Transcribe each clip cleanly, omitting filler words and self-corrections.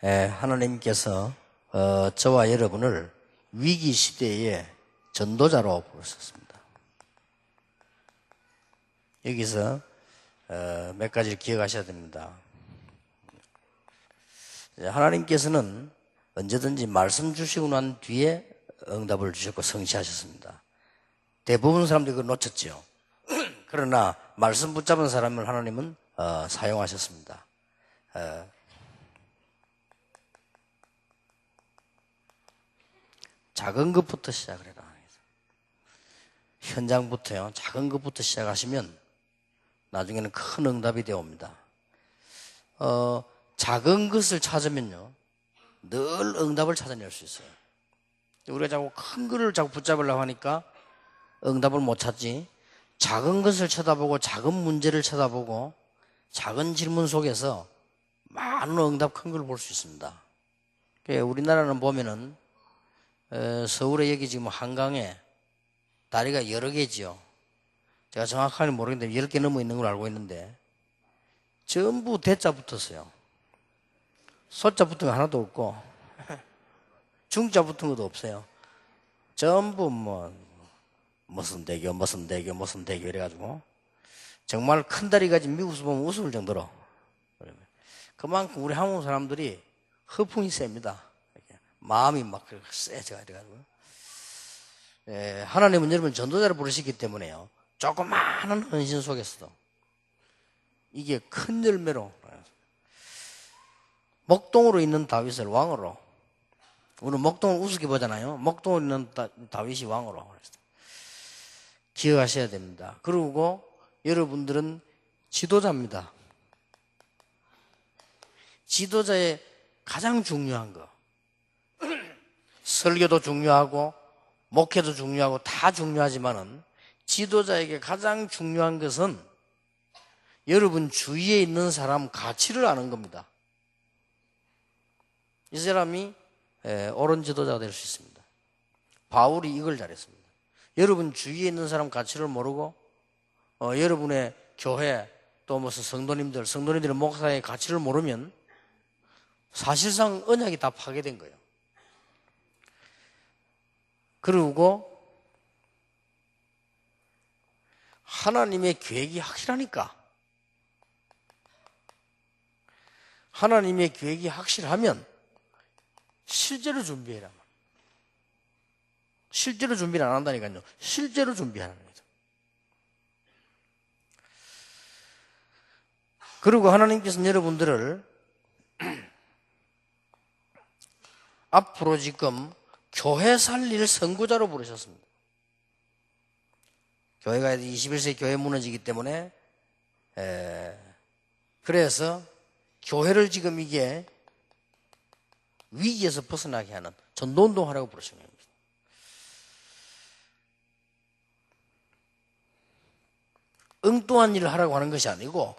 하나님께서 저와 여러분을 위기 시대의 전도자로 부르셨습니다. 여기서 몇 가지를 기억하셔야 됩니다. 하나님께서는 언제든지 말씀 주시고 난 뒤에 응답을 주셨고 성취하셨습니다. 대부분 사람들이 그걸 놓쳤죠. 그러나 말씀 붙잡은 사람을 하나님은 사용하셨습니다. 작은 것부터 시작을 해라. 현장부터요. 작은 것부터 시작하시면 나중에는 큰 응답이 되어 옵니다. 작은 것을 찾으면요, 늘 응답을 찾아낼 수 있어요. 우리가 자꾸 큰 거를 자꾸 붙잡으려고 하니까 응답을 못 찾지. 작은 것을 쳐다보고 작은 문제를 쳐다보고 작은 질문 속에서 많은 응답 큰 걸 볼 수 있습니다. 우리나라는 보면은 서울에 여기 지금 한강에 다리가 여러 개지요. 제가 정확하게 모르겠는데 10개 넘어 있는 걸 알고 있는데 전부 대자 붙었어요. 소자 붙은 거 하나도 없고 중자 붙은 것도 없어요. 전부 무슨 대교 이래가지고 정말 큰 다리 가진 미국에서 보면 웃을 정도로. 그만큼 우리 한국 사람들이 허풍이 셉니다. 마음이 막 세져가 돼가지고. 하나님은 여러분 전도자를 부르시기 때문에요. 조그마한 헌신 속에서도 이게 큰 열매로 목동으로 있는 다윗을 왕으로, 우리는 목동을 우습게 보잖아요. 목동으로 있는 다윗이 왕으로 기억하셔야 됩니다. 그리고 여러분들은 지도자입니다. 지도자의 가장 중요한 거, 설교도 중요하고 목회도 중요하고 다 중요하지만은 지도자에게 가장 중요한 것은 여러분 주위에 있는 사람 가치를 아는 겁니다. 이 사람이 옳은 지도자가 될 수 있습니다. 바울이 이걸 잘했습니다. 여러분 주위에 있는 사람 가치를 모르고 여러분의 교회 또 무슨 성도님들의 목사의 가치를 모르면 사실상 언약이 다 파괴된 거예요. 그리고 하나님의 계획이 확실하니까, 하나님의 계획이 확실하면 실제로 준비해라. 실제로 준비를 안 한다니까요. 실제로 준비하는 거죠. 그리고 하나님께서는 여러분들을 앞으로 지금 교회 살릴 선구자로 부르셨습니다. 교회가 21세기 교회 무너지기 때문에 그래서 교회를 지금 이게 위기에서 벗어나게 하는 전도운동하라고 부르신 겁니다. 엉뚱한 일을 하라고 하는 것이 아니고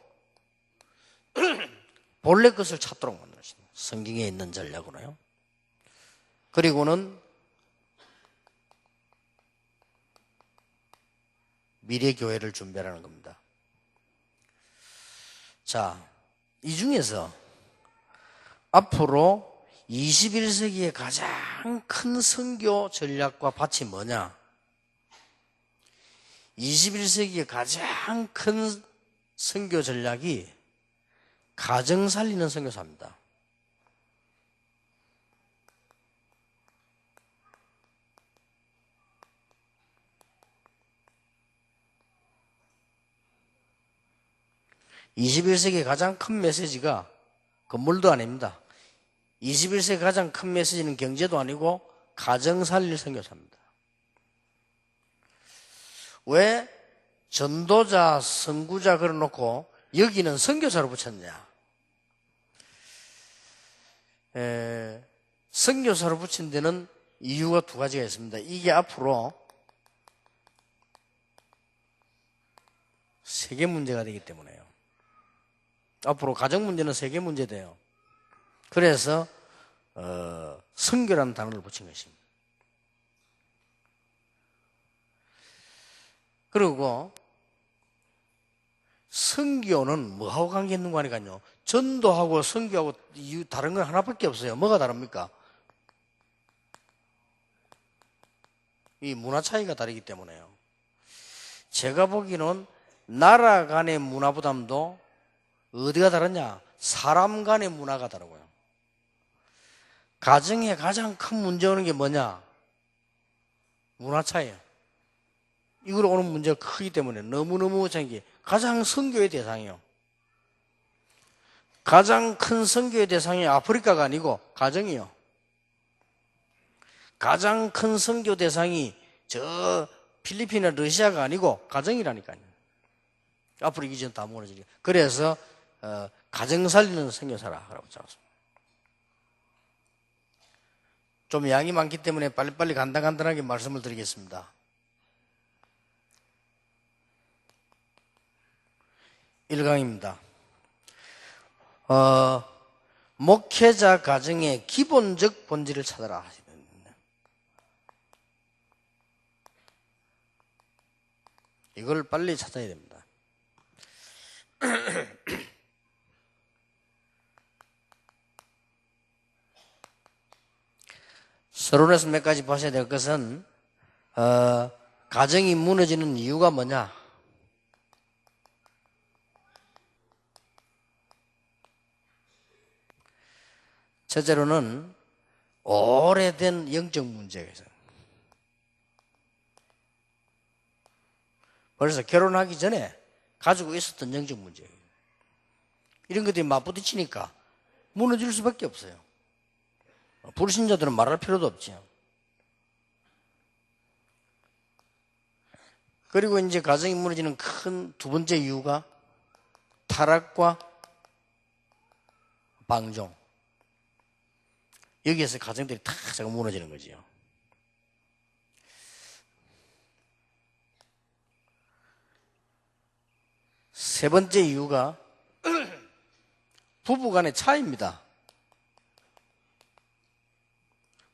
본래 것을 찾도록 만드신 성경에 있는 전략으로요. 그리고는 미래 교회를 준비하라는 겁니다. 자, 이 중에서 앞으로 21세기의 가장 큰 선교 전략과 밭이 뭐냐? 21세기의 가장 큰 선교 전략이 가정 살리는 선교사입니다. (21세기의) 가장 큰 메시지가 건물도 아닙니다. 21세기 가장 큰 메시지는 경제도 아니고 가정 살릴 선교사입니다. 왜 전도자, 선구자 걸어놓고 여기는 선교사로 붙였냐? 선교사로 붙인 데는 이유가 두 가지가 있습니다. 이게 앞으로 세계 문제가 되기 때문에요. 앞으로 가정 문제는 세계 문제 돼요. 그래서 선교라는 단어를 붙인 것입니다. 그리고 선교는 뭐하고 관계 있는 거 아니까요? 전도하고 선교하고 다른 건 하나밖에 없어요. 뭐가 다릅니까? 이 문화 차이가 다르기 때문에요. 제가 보기에는 나라 간의 문화보다도 어디가 다르냐? 사람 간의 문화가 다르고요. 가정에 가장 큰 문제 오는 게 뭐냐? 문화 차이예요. 이걸로 오는 문제가 크기 때문에 너무너무 자기 가장 선교의 대상이요. 가장 큰 선교의 대상이 아프리카가 아니고 가정이요. 가장 큰 선교 대상이 저 필리핀이나 러시아가 아니고 가정이라니까요. 앞으로 이기 전 다 무너지니까. 그래서 가정 살리는 선교사라고 잡았습니다. 좀 양이 많기 때문에 빨리빨리 간단하게 말씀을 드리겠습니다. 1강입니다. 목회자 가정의 기본적 본질을 찾아라. 이걸 빨리 찾아야 됩니다. 서론에서 몇 가지 보셔야 될 것은 가정이 무너지는 이유가 뭐냐? 첫째로는 오래된 영적 문제가 있어요. 벌써 결혼하기 전에 가지고 있었던 영적 문제예요. 이런 것들이 맞부딪히니까 무너질 수밖에 없어요. 불신자들은 말할 필요도 없죠. 그리고 이제 가정이 무너지는 큰 두 번째 이유가 타락과 방종. 여기에서 가정들이 다 자꾸 무너지는 거지요. 세 번째 이유가 부부 간의 차이입니다.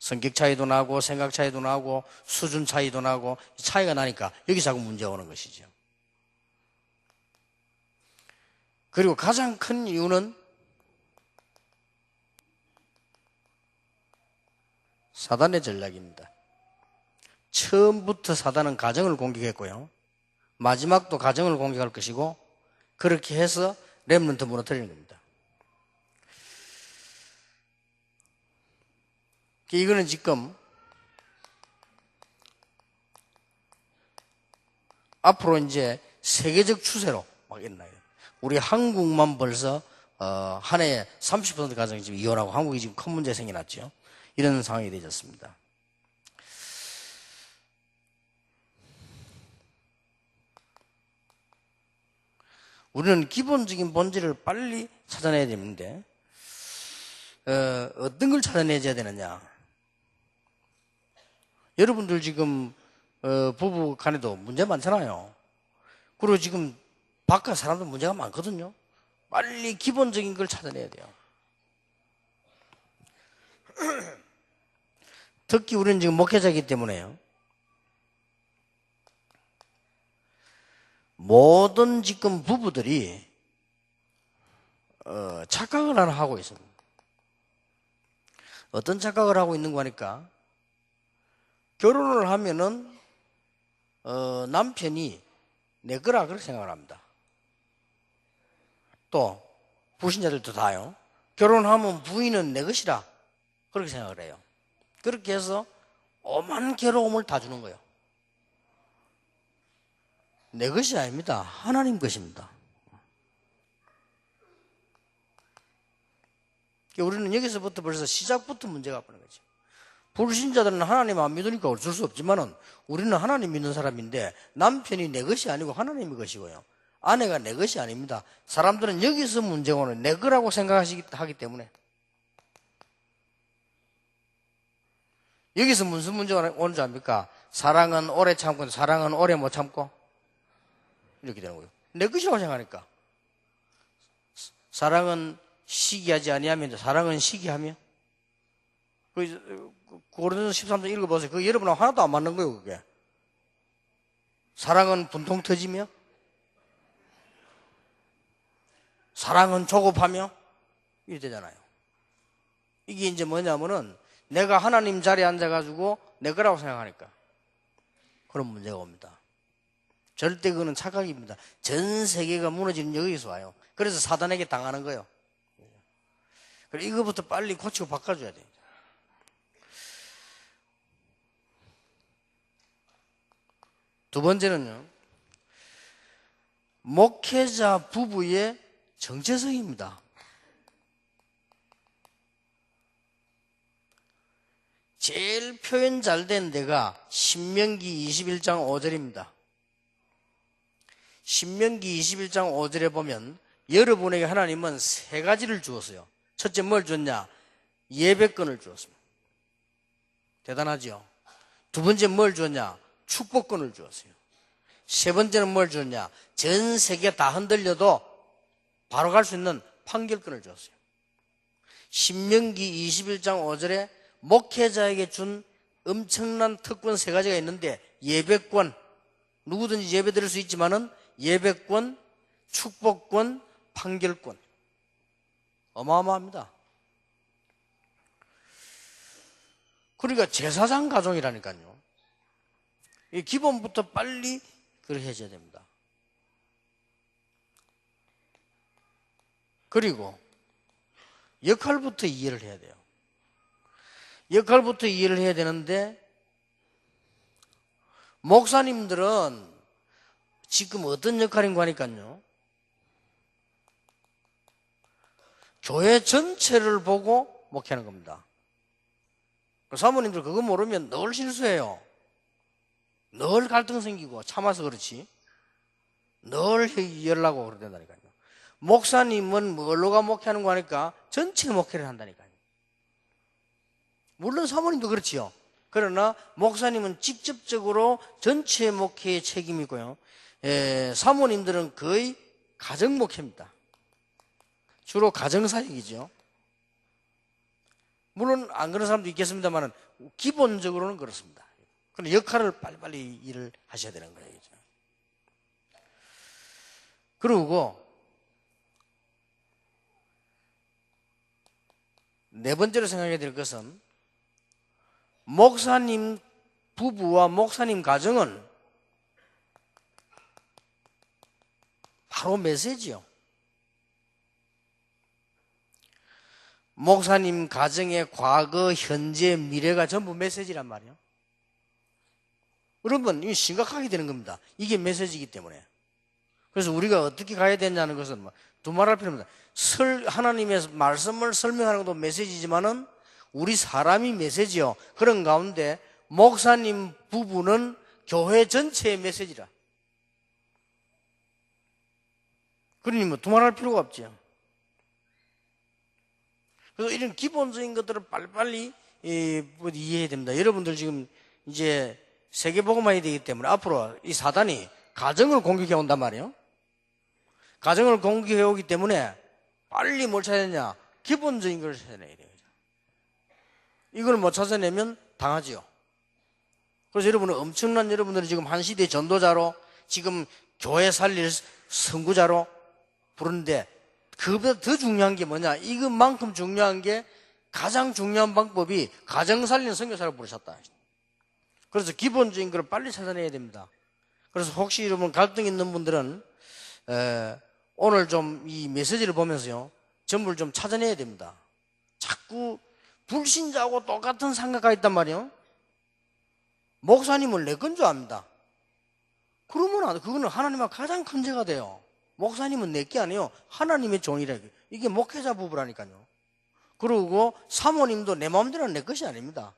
성격 차이도 나고 생각 차이도 나고 수준 차이도 나고 차이가 나니까 여기 자꾸 문제가 오는 것이죠. 그리고 가장 큰 이유는 사단의 전략입니다. 처음부터 사단은 가정을 공격했고요. 마지막도 가정을 공격할 것이고 그렇게 해서 렘넌트 무너뜨리는 겁니다. 이거는 지금 앞으로 이제 세계적 추세로 막 일어나요. 우리 한국만 벌써 한 해에 30% 가정이 지금 이혼하고 한국이 지금 큰 문제 생겨났죠. 이런 상황이 되졌습니다. 우리는 기본적인 본질을 빨리 찾아내야 되는데 어떤 걸 찾아내야 되느냐? 여러분들 지금 부부 간에도 문제 많잖아요. 그리고 지금 바깥 사람도 문제가 많거든요. 빨리 기본적인 걸 찾아내야 돼요. 특히 우리는 지금 목회자이기 때문에요. 모든 지금 부부들이 착각을 하나 하고 있습니다. 어떤 착각을 하고 있는 거니까 결혼을 하면은 남편이 내 거라 그렇게 생각을 합니다. 또 불신자들도 다요. 결혼하면 부인은 내 것이라 그렇게 생각을 해요. 그렇게 해서 오만 괴로움을 다 주는 거예요. 내 것이 아닙니다. 하나님 것입니다. 우리는 여기서부터 벌써 시작부터 문제가 보는 거죠. 불신자들은 하나님 안 믿으니까 어쩔 수 없지만은 우리는 하나님 믿는 사람인데 남편이 내 것이 아니고 하나님의 것이고요. 아내가 내 것이 아닙니다. 사람들은 여기서 문제가 오는 내 거라고 생각하기 때문에 여기서 무슨 문제가 오는 줄 압니까? 사랑은 오래 참고 사랑은 오래 못 참고 이렇게 되는 거예요. 내 것이라고 생각하니까. 사랑은 시기하지 아니하면 사랑은 시기하며. 고린도서 13장 읽어보세요. 그거 여러분하고 하나도 안 맞는 거예요, 그게. 사랑은 분통 터지며 사랑은 조급하며 이래 되잖아요. 이게 이제 뭐냐면은 내가 하나님 자리에 앉아가지고 내 거라고 생각하니까 그런 문제가 옵니다. 절대 그거는 착각입니다. 전 세계가 무너지는 여기서 와요. 그래서 사단에게 당하는 거예요. 그래서 이거부터 빨리 고치고 바꿔줘야 돼요. 두 번째는요, 목회자 부부의 정체성입니다. 제일 표현 잘 된 데가 신명기 21장 5절입니다. 신명기 21장 5절에 보면 여러분에게 하나님은 세 가지를 주었어요. 첫째 뭘 줬냐? 예배권을 주었습니다. 대단하죠? 두 번째 뭘 줬냐? 축복권을 주었어요. 세 번째는 뭘 줬냐? 전 세계 다 흔들려도 바로 갈 수 있는 판결권을 주었어요. 신명기 21장 5절에 목회자에게 준 엄청난 특권 세 가지가 있는데 예배권, 누구든지 예배 드릴 수 있지만은 예배권, 축복권, 판결권. 어마어마합니다. 그러니까 제사장 가정이라니까요. 이 기본부터 빨리 그렇게 해줘야 됩니다. 그리고 역할부터 이해를 해야 돼요. 역할부터 이해를 해야 되는데 목사님들은 지금 어떤 역할인가 하니까요, 교회 전체를 보고 목회하는 겁니다. 사모님들 그거 모르면 늘 실수해요. 늘 갈등 생기고 참아서 그렇지 늘 열나고 그러단다니까요. 목사님은 뭘로가 목회하는 거 하니까 전체 목회를 한다니까요. 물론 사모님도 그렇지요. 그러나 목사님은 직접적으로 전체 목회에 책임이 있고요. 사모님들은 거의 가정 목회입니다. 주로 가정 사역이죠. 물론 안 그런 사람도 있겠습니다만 기본적으로는 그렇습니다. 그런데 역할을 빨리빨리 일을 하셔야 되는 거예요. 그리고 네 번째로 생각해야 될 것은 목사님 부부와 목사님 가정은 바로 메시지요. 목사님 가정의 과거, 현재, 미래가 전부 메시지란 말이에요. 여러분, 이게 심각하게 되는 겁니다. 이게 메시지이기 때문에. 그래서 우리가 어떻게 가야 되냐는 것은 두말할 필요 없습니다. 하나님의 말씀을 설명하는 것도 메시지지만은 우리 사람이 메시지요. 그런 가운데 목사님 부부는 교회 전체의 메시지라. 그러니 두말할 필요가 없죠. 그래서 이런 기본적인 것들을 빨리빨리 이해해야 됩니다. 여러분들 지금 이제 세계복음화해야 되기 때문에 앞으로 이 사단이 가정을 공격해 온단 말이에요. 가정을 공격해 오기 때문에 빨리 뭘 찾아야 되냐? 기본적인 걸 찾아내야 돼요. 이걸 못 찾아내면 당하지요. 그래서 여러분들이 지금 한 시대의 전도자로 지금 교회 살릴 선구자로 부르는데 그보다 더 중요한 게 뭐냐? 이것만큼 중요한 게 가장 중요한 방법이 가정 살리는 선교사를 부르셨다. 그래서 기본적인 걸 빨리 찾아내야 됩니다. 그래서 혹시 여러분 갈등 있는 분들은 오늘 좀 이 메시지를 보면서요, 전부를 좀 찾아내야 됩니다. 자꾸 불신자하고 똑같은 생각가 있단 말이에요. 목사님을 내 건 줄 압니다. 그러면 그거는 하나님과 가장 큰 죄가 돼요. 목사님은 내 게 아니에요. 하나님의 종이라. 이게 목회자 부부라니까요. 그리고 사모님도 내 마음대로 내 것이 아닙니다.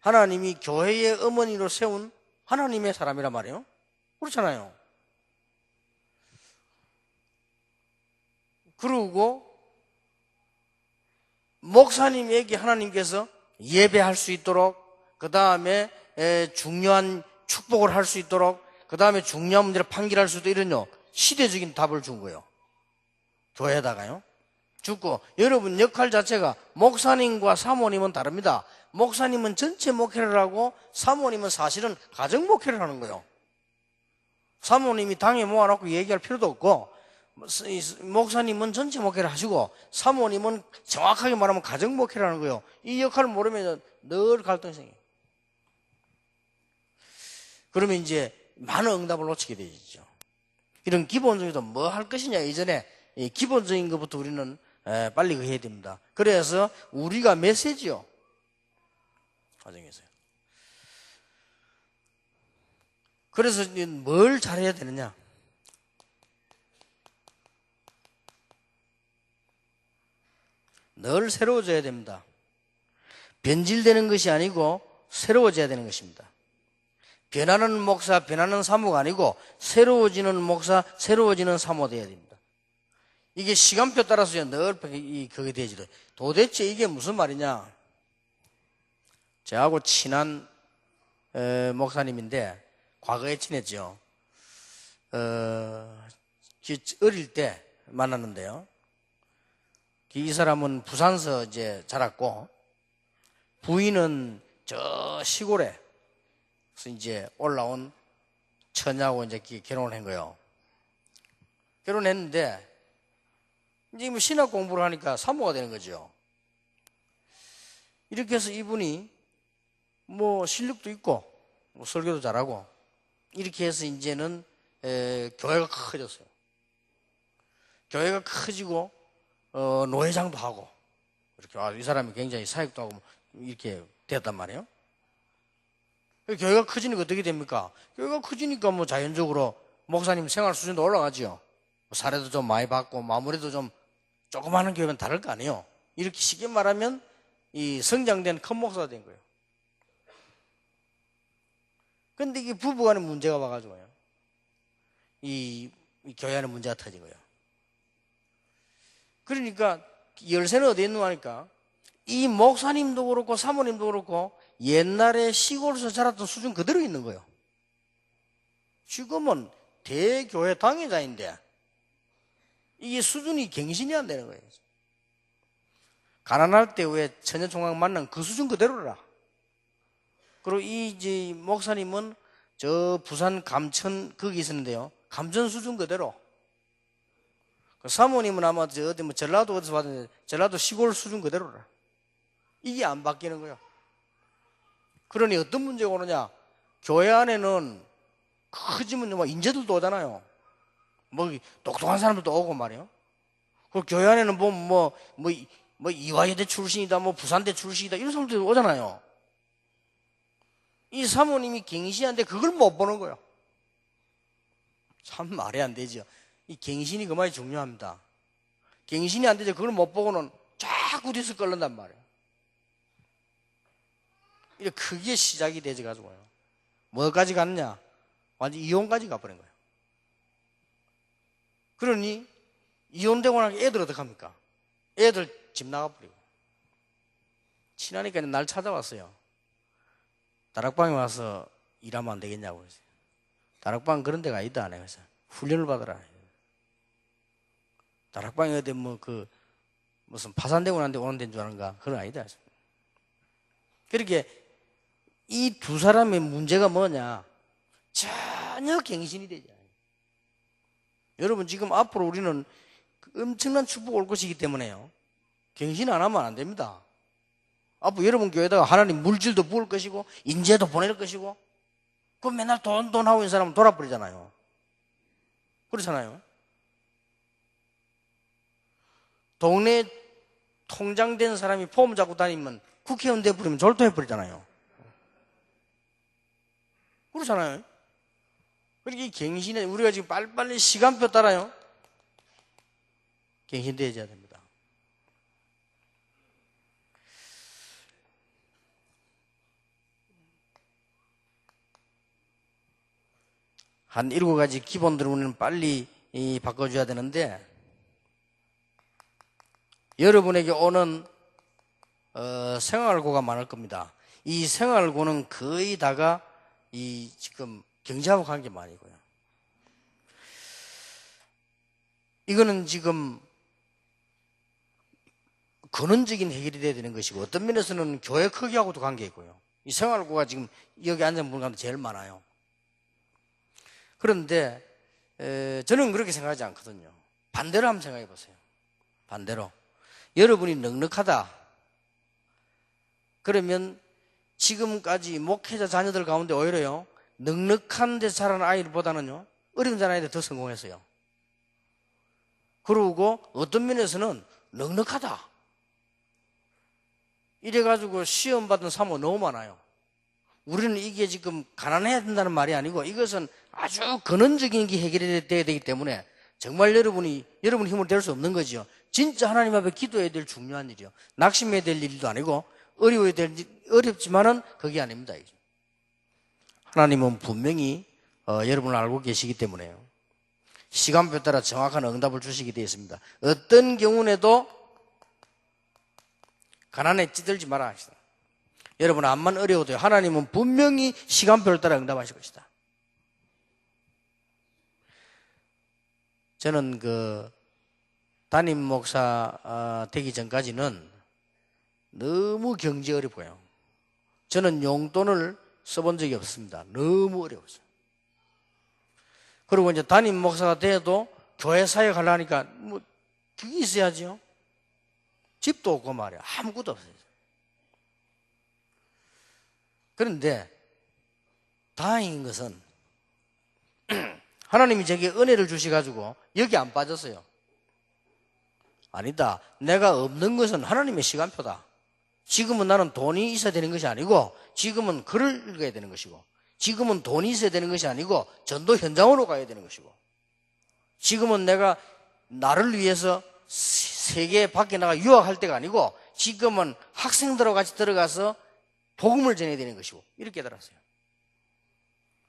하나님이 교회의 어머니로 세운 하나님의 사람이란 말이에요. 그렇잖아요. 그리고 목사님에게 하나님께서 예배할 수 있도록, 그 다음에 중요한 축복을 할 수 있도록, 그 다음에 중요한 문제를 판결할 수도 이런 시대적인 답을 준 거예요. 교회에다가요. 죽고 여러분 역할 자체가 목사님과 사모님은 다릅니다. 목사님은 전체 목회를 하고 사모님은 사실은 가정 목회를 하는 거예요. 사모님이 당에 모아놓고 얘기할 필요도 없고 목사님은 전체 목회를 하시고 사모님은 정확하게 말하면 가정 목회를 하는 거예요. 이 역할을 모르면 늘 갈등이 생겨요. 그러면 이제 많은 응답을 놓치게 되죠. 이런 기본적인 뭐 할 것이냐 이전에 기본적인 것부터 우리는 빨리 해야 됩니다. 그래서 우리가 메시지요. 가정에서요. 그래서 뭘 잘해야 되느냐? 늘 새로워져야 됩니다. 변질되는 것이 아니고 새로워져야 되는 것입니다. 변하는 목사, 변하는 사모가 아니고 새로워지는 목사, 새로워지는 사모 되어야 됩니다. 이게 시간표 따라서 늘 그게 되지도. 도대체 이게 무슨 말이냐? 저하고 친한 목사님인데 과거에 친했죠. 어릴 때 만났는데요. 이 사람은 부산서 이제 자랐고 부인은 저 시골에 이제 올라온 처녀하고 이제 결혼을 한 거예요. 결혼했는데 이제 뭐 신학 공부를 하니까 사모가 되는 거죠. 이렇게 해서 이분이 뭐 실력도 있고 뭐 설교도 잘하고 이렇게 해서 이제는 교회가 커졌어요. 교회가 커지고 노회장도 하고 이렇게 이 사람이 굉장히 사역도 하고 이렇게 됐단 말이에요. 교회가 커지니까 어떻게 됩니까? 교회가 커지니까 뭐 자연적으로 목사님 생활 수준도 올라가죠. 사례도 좀 많이 받고 아무래도 좀 조그마한 교회는 다를 거 아니에요. 이렇게 쉽게 말하면 이 성장된 큰 목사가 된 거예요. 근데 이게 부부간에 문제가 와가지고요. 이 교회 안에 문제가 터진 거예요. 그러니까 열쇠는 어디에 있노 하니까 이 목사님도 그렇고 사모님도 그렇고 옛날에 시골에서 자랐던 수준 그대로 있는 거예요. 지금은 대교회 당회자인데 이게 수준이 갱신이 안 되는 거예요. 가난할 때 왜 처녀총각 만난 그 수준 그대로라. 그리고 이 목사님은 저 부산 감천 거기 있었는데요. 감천 수준 그대로. 사모님은 아마 어디 뭐 전라도 어디서 받았는데 전라도 시골 수준 그대로라. 이게 안 바뀌는 거예요. 그러니 어떤 문제가 오느냐? 교회 안에는 커지면 뭐 인재들도 오잖아요. 뭐 똑똑한 사람들도 오고 말이에요. 그 교회 안에는 뭐 이화여대 출신이다, 뭐 부산대 출신이다 이런 사람들이 오잖아요. 이 사모님이 갱신한데 그걸 못 보는 거예요. 참 말이 안 되죠. 이 갱신이 그만이 중요합니다. 갱신이 안 되죠. 그걸 못 보고는 자꾸 뒤에서 끌는단 말이에요. 이게 크게 시작이 되지 가지고요. 뭐까지 갔느냐? 완전 이혼까지 가버린 거예요. 그러니 이혼되고 나니까 애들 어떡합니까? 애들 집 나가버리고. 친하니까 날 찾아왔어요. 다락방에 와서 일하면 안 되겠냐고 그랬어요. 다락방 그런 데가 있다 안 해요. 그래서 훈련을 받으라. 다락방에 어디 무슨 파산되고 난 데 오는 데인 줄 아는가? 그건 아니다. 그렇게 이 두 사람의 문제가 뭐냐? 전혀 갱신이 되지 않아요. 여러분 지금 앞으로 우리는 엄청난 축복 올 것이기 때문에요. 갱신 안 하면 안 됩니다. 앞으로 여러분 교회에다가 하나님 물질도 부을 것이고 인재도 보낼 것이고 그럼 맨날 돈 하고 있는 사람은 돌아버리잖아요. 그렇잖아요. 동네 통장 된 사람이 폼 잡고 다니면 국회의원 돼버리면 졸도해버리잖아요. 그렇잖아요. 그러니까 이 갱신에 우리가 지금 빨리빨리 시간표 따라요. 갱신되어야 됩니다. 한 7가지 기본들을 우리는 빨리 바꿔줘야 되는데 여러분에게 오는 생활고가 많을 겁니다. 이 생활고는 거의 다가 지금 경제하고 관계 많이고요. 이거는 지금 근원적인 해결이 돼야 되는 것이고 어떤 면에서는 교회 크기하고도 관계 있고요. 이 생활고가 지금 여기 앉은 분 가운데 제일 많아요. 그런데 저는 그렇게 생각하지 않거든요. 반대로 한번 생각해 보세요. 반대로. 여러분이 넉넉하다. 그러면 지금까지 목회자 자녀들 가운데 오히려요, 넉넉한 데 자란 아이들보다는요, 어려운 자란 아이들 더 성공했어요. 그러고 어떤 면에서는 넉넉하다. 이래가지고 시험 받은 사모 너무 많아요. 우리는 이게 지금 가난해야 된다는 말이 아니고 이것은 아주 근원적인 게 해결이 돼야 되기 때문에 정말 여러분 힘으로 될 수 없는 거죠. 진짜 하나님 앞에 기도해야 될 중요한 일이요. 낙심해야 될 일도 아니고 어렵지만은 그게 아닙니다. 하나님은 분명히 여러분을 알고 계시기 때문에요. 시간표에 따라 정확한 응답을 주시게 되어 있습니다. 어떤 경우에도 가난에 찌들지 마라 하시다. 여러분 암만 어려워도요, 하나님은 분명히 시간표를 따라 응답하실 것이다. 저는 담임 목사 되기 전까지는 너무 경제 어렵고요. 저는 용돈을 써본 적이 없습니다. 너무 어려웠어요. 그리고 이제 담임 목사가 돼도 교회 사역 하려니까 뭐 그게 있어야죠. 집도 없고 말이야. 아무것도 없어요. 그런데 다행인 것은 하나님이 제게 은혜를 주셔가지고 여기 안 빠졌어요. 아니다. 내가 없는 것은 하나님의 시간표다. 지금은 나는 돈이 있어야 되는 것이 아니고 지금은 글을 읽어야 되는 것이고 지금은 돈이 있어야 되는 것이 아니고 전도 현장으로 가야 되는 것이고 지금은 내가 나를 위해서 세계 밖에 나가 유학할 때가 아니고 지금은 학생들하고 같이 들어가서 복음을 전해야 되는 것이고 이렇게 깨달았어요.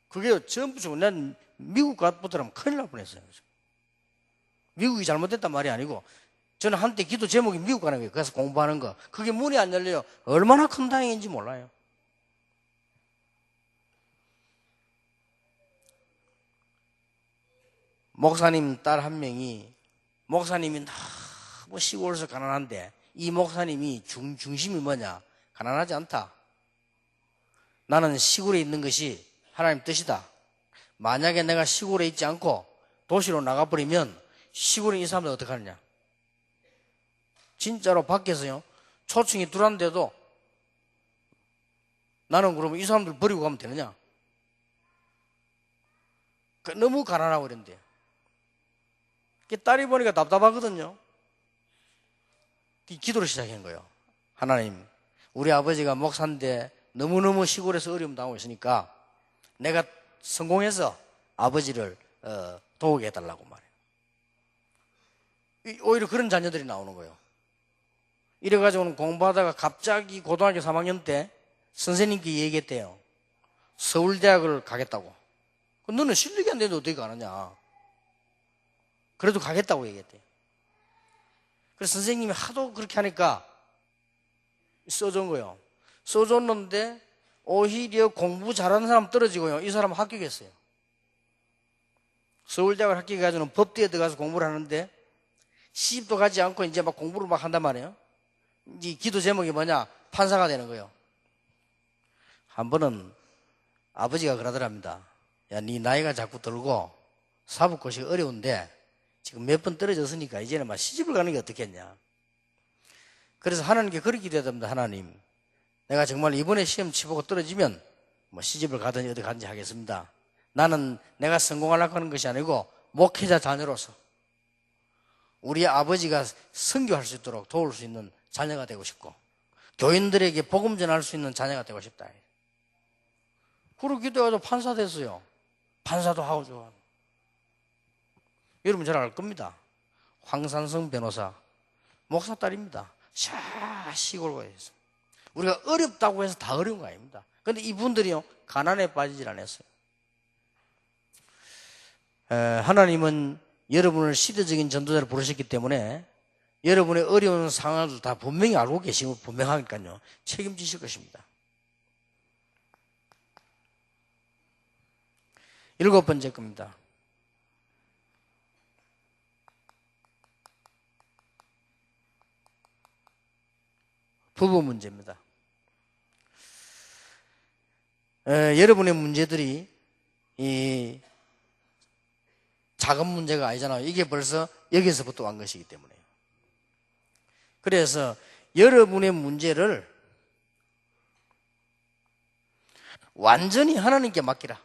그게 전부 난 미국 갔더라면 큰일 날 뻔했어요. 미국이 잘못됐단 말이 아니고 저는 한때 기도 제목이 미국 가는 거예요. 그래서 공부하는 거. 그게 문이 안 열려요. 얼마나 큰 다행인지 몰라요. 목사님 딸 한 명이 목사님이 너무 시골에서 가난한데 이 목사님이 중심이 뭐냐? 가난하지 않다. 나는 시골에 있는 것이 하나님 뜻이다. 만약에 내가 시골에 있지 않고 도시로 나가버리면 시골에 이 사람들 어떻게 하느냐? 진짜로 밖에서요 초층이 둘한데도 나는 그러면 이 사람들 버리고 가면 되느냐? 너무 가난하고 그런데 딸이 보니까 답답하거든요. 기도를 시작한 거예요. 하나님, 우리 아버지가 목사인데 너무너무 시골에서 어려움 당하고 있으니까 내가 성공해서 아버지를 도우게 해달라고 말해요. 오히려 그런 자녀들이 나오는 거예요. 이래가지고는 공부하다가 갑자기 고등학교 3학년 때 선생님께 얘기했대요. 서울대학을 가겠다고. 너는 실력이 안 되는데 어떻게 가느냐. 그래도 가겠다고 얘기했대요. 그래서 선생님이 하도 그렇게 하니까 써준 거예요. 써줬는데 오히려 공부 잘하는 사람 떨어지고요. 이 사람은 합격했어요. 서울대학을 합격해가지고는 법대에 들어가서 공부를 하는데 시집도 가지 않고 이제 막 공부를 막 한단 말이에요. 이 기도 제목이 뭐냐? 판사가 되는 거예요. 한 번은 아버지가 그러더랍니다. 야, 네 나이가 자꾸 들고 사법고시 어려운데 지금 몇 번 떨어졌으니까 이제는 막 시집을 가는 게 어떻겠냐. 그래서 하나님께 그렇게 기도합니다. 하나님, 내가 정말 이번에 시험 치보고 떨어지면 뭐 시집을 가든지 어디 가든지 하겠습니다. 나는 내가 성공하려고 하는 것이 아니고 목회자 자녀로서 우리 아버지가 선교할 수 있도록 도울 수 있는 자녀가 되고 싶고 교인들에게 복음 전할 수 있는 자녀가 되고 싶다. 그렇게 기도해가지고 판사 됐어요. 판사도 하고 좋아. 여러분 잘 알 겁니다. 황산성 변호사 목사 딸입니다. 시골 가서 우리가 어렵다고 해서 다 어려운 거 아닙니다. 그런데 이분들이요 가난에 빠지질 않았어요. 하나님은 여러분을 시대적인 전도자를 부르셨기 때문에 여러분의 어려운 상황을 다 분명히 알고 계시고 분명하니까요 책임지실 것입니다. 7번째 겁니다. 부부 문제입니다. 여러분의 문제들이 이 작은 문제가 아니잖아요. 이게 벌써 여기서부터 온 것이기 때문에. 그래서 여러분의 문제를 완전히 하나님께 맡기라.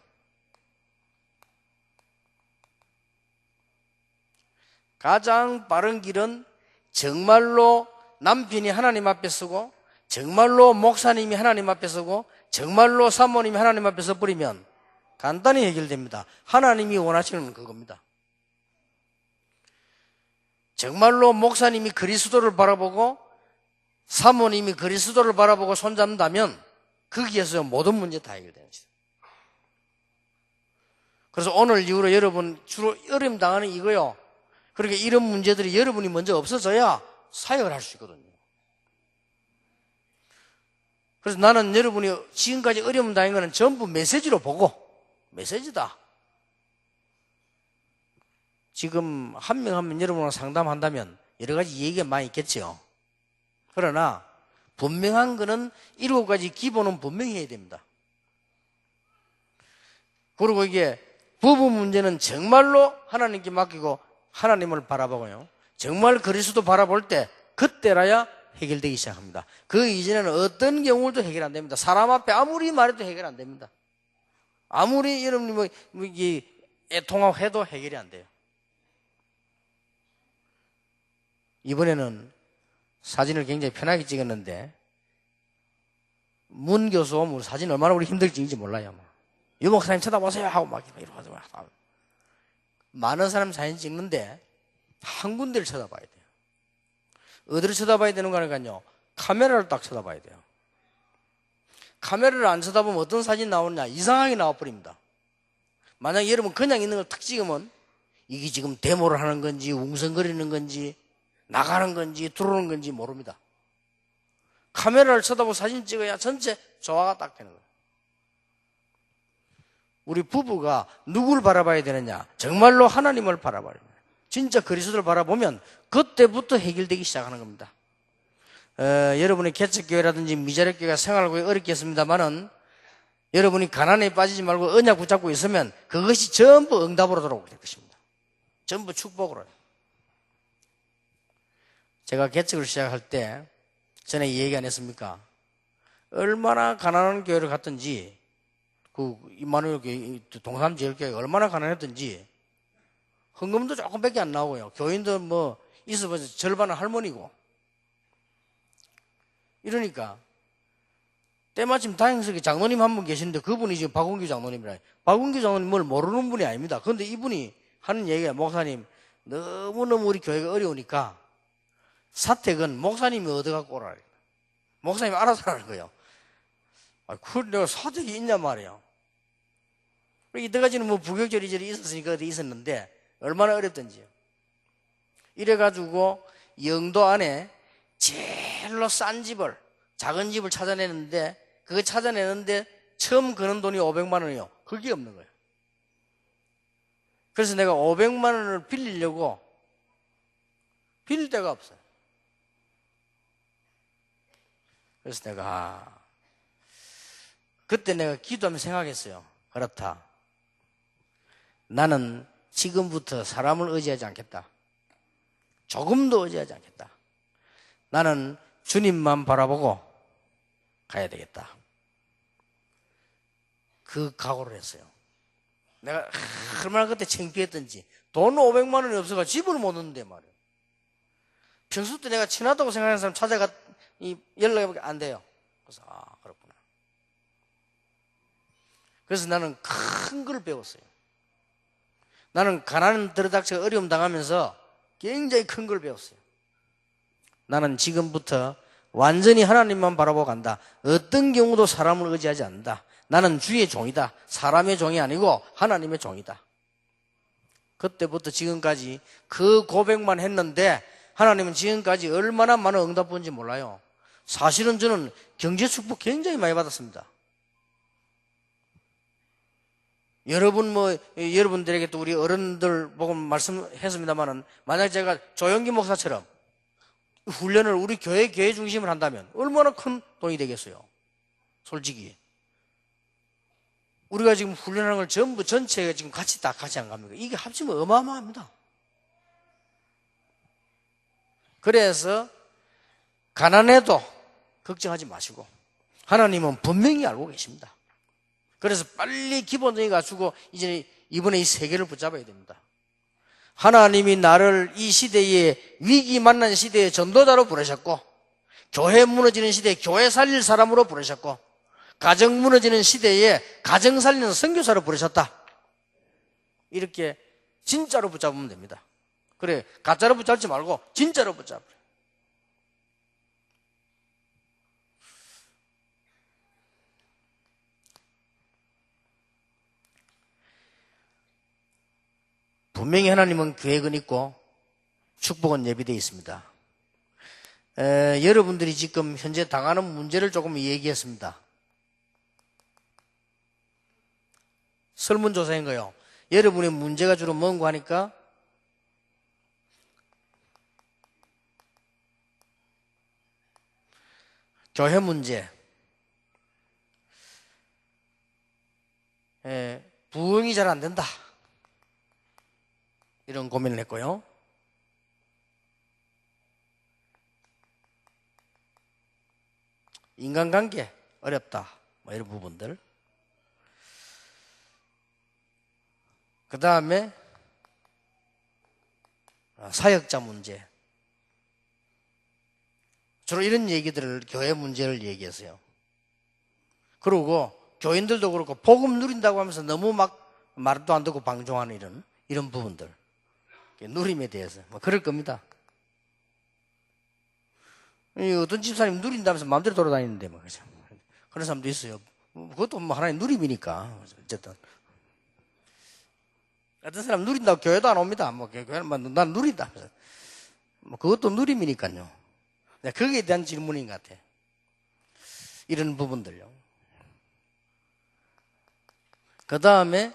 가장 빠른 길은 정말로 남편이 하나님 앞에 서고, 정말로 목사님이 하나님 앞에 서고, 정말로 사모님이 하나님 앞에 서버리면 간단히 해결됩니다. 하나님이 원하시는 그겁니다. 정말로 목사님이 그리스도를 바라보고 사모님이 그리스도를 바라보고 손잡는다면 거기에서 모든 문제 다 해결되는 것이죠. 그래서 오늘 이후로 여러분 주로 어려움 당하는 이거요. 그러니까 이런 문제들이 여러분이 먼저 없어져야 사역을 할 수 있거든요. 그래서 나는 여러분이 지금까지 어려움 당한 거는 전부 메시지로 보고, 메시지다. 지금 한 명 한 명 여러분하고 상담한다면 여러 가지 얘기가 많이 있겠죠. 그러나 분명한 거는 7가지 기본은 분명히 해야 됩니다. 그리고 이게 부부 문제는 정말로 하나님께 맡기고 하나님을 바라보고요, 정말 그리스도 바라볼 때 그때라야 해결되기 시작합니다. 그 이전에는 어떤 경우도 해결 안 됩니다. 사람 앞에 아무리 말해도 해결 안 됩니다. 아무리 여러분이 애통하고 해결이 안 돼요. 이번에는 사진을 굉장히 편하게 찍었는데, 문 교수 오면 사진 얼마나 우리 힘들지 몰라요. 유 목사님 쳐다보세요 하고 막 이러고 많은 사람 사진 찍는데 한 군데를 쳐다봐야 돼요. 어디를 쳐다봐야 되는 거니까요, 카메라를 딱 쳐다봐야 돼요. 카메라를 안 쳐다보면 어떤 사진 나오느냐, 이상하게 나와버립니다. 만약에 여러분 그냥 있는 걸 탁 찍으면 이게 지금 데모를 하는 건지 웅성거리는 건지 나가는 건지 들어오는 건지 모릅니다. 카메라를 쳐다보고 사진 찍어야 전체 조화가 딱 되는 거예요. 우리 부부가 누구를 바라봐야 되느냐, 정말로 하나님을 바라봐야 돼요. 진짜 그리스도를 바라보면 그때부터 해결되기 시작하는 겁니다. 여러분의 개척교회라든지 미자립교회가 생활하기 어렵겠습니다만은 여러분이 가난에 빠지지 말고 언약 붙잡고 있으면 그것이 전부 응답으로 돌아오게 될 것입니다. 전부 축복으로. 제가 개척을 시작할 때 전에 얘기 안 했습니까? 얼마나 가난한 교회를 갔든지, 그 임마누엘 교회, 동삼제일교회가 얼마나 가난했든지 헌금도 조금밖에 안 나오고요. 교인도 뭐 있어봐서 절반은 할머니고. 이러니까 때마침 다행스럽게 장로님 한 분 계시는데 그분이 지금 박원규 장로님이라. 박원규 장로님을 모르는 분이 아닙니다. 그런데 이분이 하는 얘기가, 목사님 너무너무 우리 교회가 어려우니까 사택은 목사님이 얻어갖고 오라. 목사님이 알아서 하는 거예요. 그걸 내가 사택이 있냐 말이에요. 이때까지는 뭐 부격절 이절이 있었으니까 어디 있었는데 얼마나 어렵던지요. 이래가지고 영도 안에 제일로 싼 집을, 작은 집을 찾아내는데, 그거 찾아내는데 처음 거는 돈이 500만 원이요. 그게 없는 거예요. 그래서 내가 500만 원을 빌리려고 빌릴 데가 없어요. 그래서 내가 그때 내가 기도하면서 생각했어요. 그렇다. 나는 지금부터 사람을 의지하지 않겠다. 조금도 의지하지 않겠다. 나는 주님만 바라보고 가야 되겠다. 그 각오를 했어요. 내가 얼마나 그때 창피했던지. 돈 500만 원이 없어가 집을 못 얻는데 말이에요. 평소 때 내가 친하다고 생각하는 사람 찾아가 연락이 안 돼요. 그래서 그렇구나. 그래서 나는 큰 걸 배웠어요. 나는 가난 들어닥쳐 어려움 당하면서 굉장히 큰 걸 배웠어요. 나는 지금부터 완전히 하나님만 바라보고 간다. 어떤 경우도 사람을 의지하지 않는다. 나는 주의 종이다. 사람의 종이 아니고 하나님의 종이다. 그때부터 지금까지 그 고백만 했는데 하나님은 지금까지 얼마나 많은 응답 본지 몰라요. 사실은 저는 경제 축복 굉장히 많이 받았습니다. 여러분들에게 또 우리 어른들 보고 말씀했습니다만은, 만약 제가 조영기 목사처럼 훈련을 우리 교회 중심을 한다면 얼마나 큰 돈이 되겠어요. 솔직히. 우리가 지금 훈련하는 걸 전부 전체가 지금 같이 안 갑니까? 이게 합치면 어마어마합니다. 그래서 가난해도 걱정하지 마시고 하나님은 분명히 알고 계십니다. 그래서 빨리 기본적인 갖추고 이제 이번에 이 세계를 붙잡아야 됩니다. 하나님이 나를 이 시대에 위기 만난 시대에 전도자로 부르셨고, 교회 무너지는 시대에 교회 살릴 사람으로 부르셨고, 가정 무너지는 시대에 가정 살리는 선교사로 부르셨다. 이렇게 진짜로 붙잡으면 됩니다. 그래, 가짜로 붙잡지 말고 진짜로 붙잡으래. 분명히 하나님은 계획은 있고 축복은 예비되어 있습니다. 여러분들이 지금 현재 당하는 문제를 조금 얘기했습니다. 설문조사인 거요. 여러분의 문제가 주로 뭔고 하니까 교회 문제, 부흥이 잘 안 된다, 이런 고민을 했고요. 인간관계 어렵다, 뭐 이런 부분들. 그 다음에 사역자 문제. 주로 이런 얘기들을, 교회 문제를 얘기했어요. 그리고 교인들도 그렇고 복음 누린다고 하면서 너무 막 말도 안 듣고 방종하는 이런 부분들, 누림에 대해서 뭐 그럴 겁니다. 어떤 집사님 누린다면서 마음대로 돌아다니는데 뭐 그런 사람도 있어요. 그것도 뭐 하나의 누림이니까. 어쨌든 어떤 사람 누린다고 교회도 안 옵니다. 뭐 교회는 난 누린다. 뭐 그것도 누림이니까요. 거기에 대한 질문인 것 같아. 이런 부분들요. 그 다음에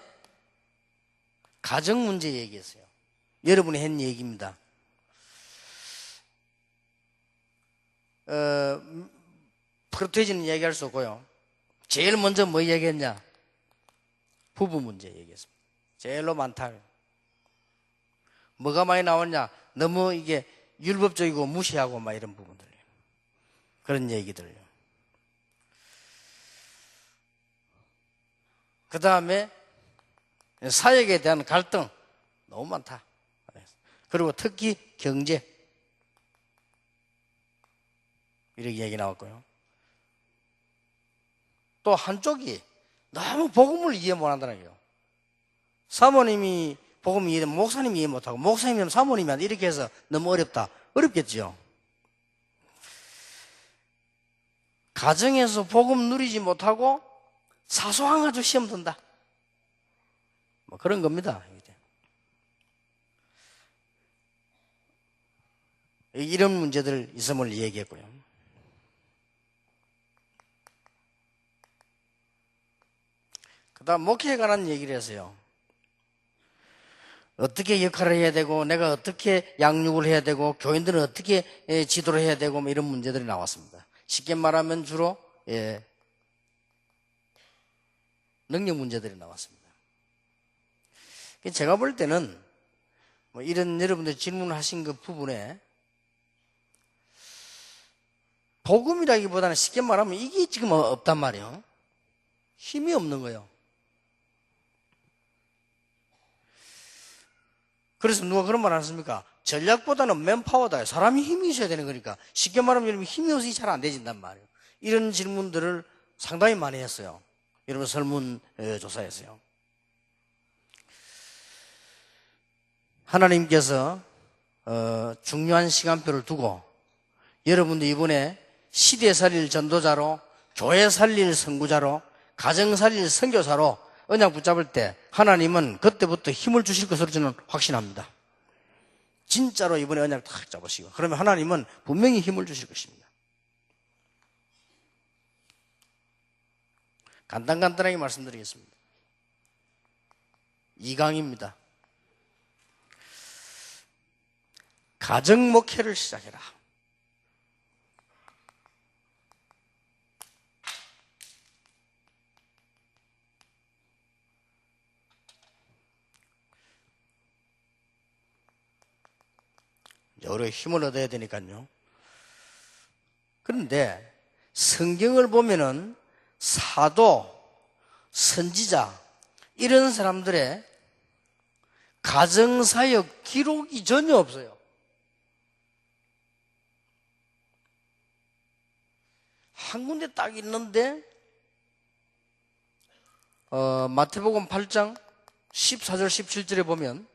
가정 문제 얘기했어요. 여러분이 한 얘기입니다. 프로테이지는 얘기할 수 없고요. 제일 먼저 뭐 얘기했냐? 부부 문제 얘기했습니다. 제일로 많다. 뭐가 많이 나왔냐? 너무 이게 율법적이고 무시하고 막 이런 부분들, 그런 얘기들요. 그 다음에 사역에 대한 갈등 너무 많다. 그리고 특히 경제, 이렇게 얘기 나왔고요. 또 한쪽이 너무 복음을 이해 못한다는 거예요. 사모님이 복음 이해되면 목사님이 이해 못하고, 목사님이면 사모님한테 이렇게 해서 너무 어렵다. 어렵겠죠. 가정에서 복음 누리지 못하고 사소한 거 가지고 시험 든다, 뭐 그런 겁니다. 이런 문제들 있음을 얘기했고요. 그 다음 목회에 관한 얘기를 했어요. 어떻게 역할을 해야 되고, 내가 어떻게 양육을 해야 되고, 교인들은 어떻게 지도를 해야 되고, 뭐 이런 문제들이 나왔습니다. 쉽게 말하면 주로 능력 문제들이 나왔습니다. 제가 볼 때는 뭐 이런 여러분들 질문하신 그 부분에 복음이라기보다는 쉽게 말하면 이게 지금 없단 말이에요. 힘이 없는 거예요. 그래서 누가 그런 말 안 했습니까? 전략보다는 맨파워다. 사람이 힘이 있어야 되는 거니까. 쉽게 말하면 여러분 힘이 없으니 잘 안 되진단 말이에요. 이런 질문들을 상당히 많이 했어요. 여러분 설문조사에서요. 하나님께서 중요한 시간표를 두고 여러분들 이번에 시대 살릴 전도자로, 교회 살릴 선구자로, 가정 살릴 선교사로 언약 붙잡을 때 하나님은 그때부터 힘을 주실 것으로 저는 확신합니다. 진짜로 이번에 언약 딱 잡으시고, 그러면 하나님은 분명히 힘을 주실 것입니다. 간단하게 말씀드리겠습니다. 2강입니다. 가정 목회를 시작해라. 여러 힘을 얻어야 되니까요. 그런데 성경을 보면은 사도, 선지자 이런 사람들의 가정사역 기록이 전혀 없어요. 한 군데 딱 있는데 마태복음 8장 14절 17절에 보면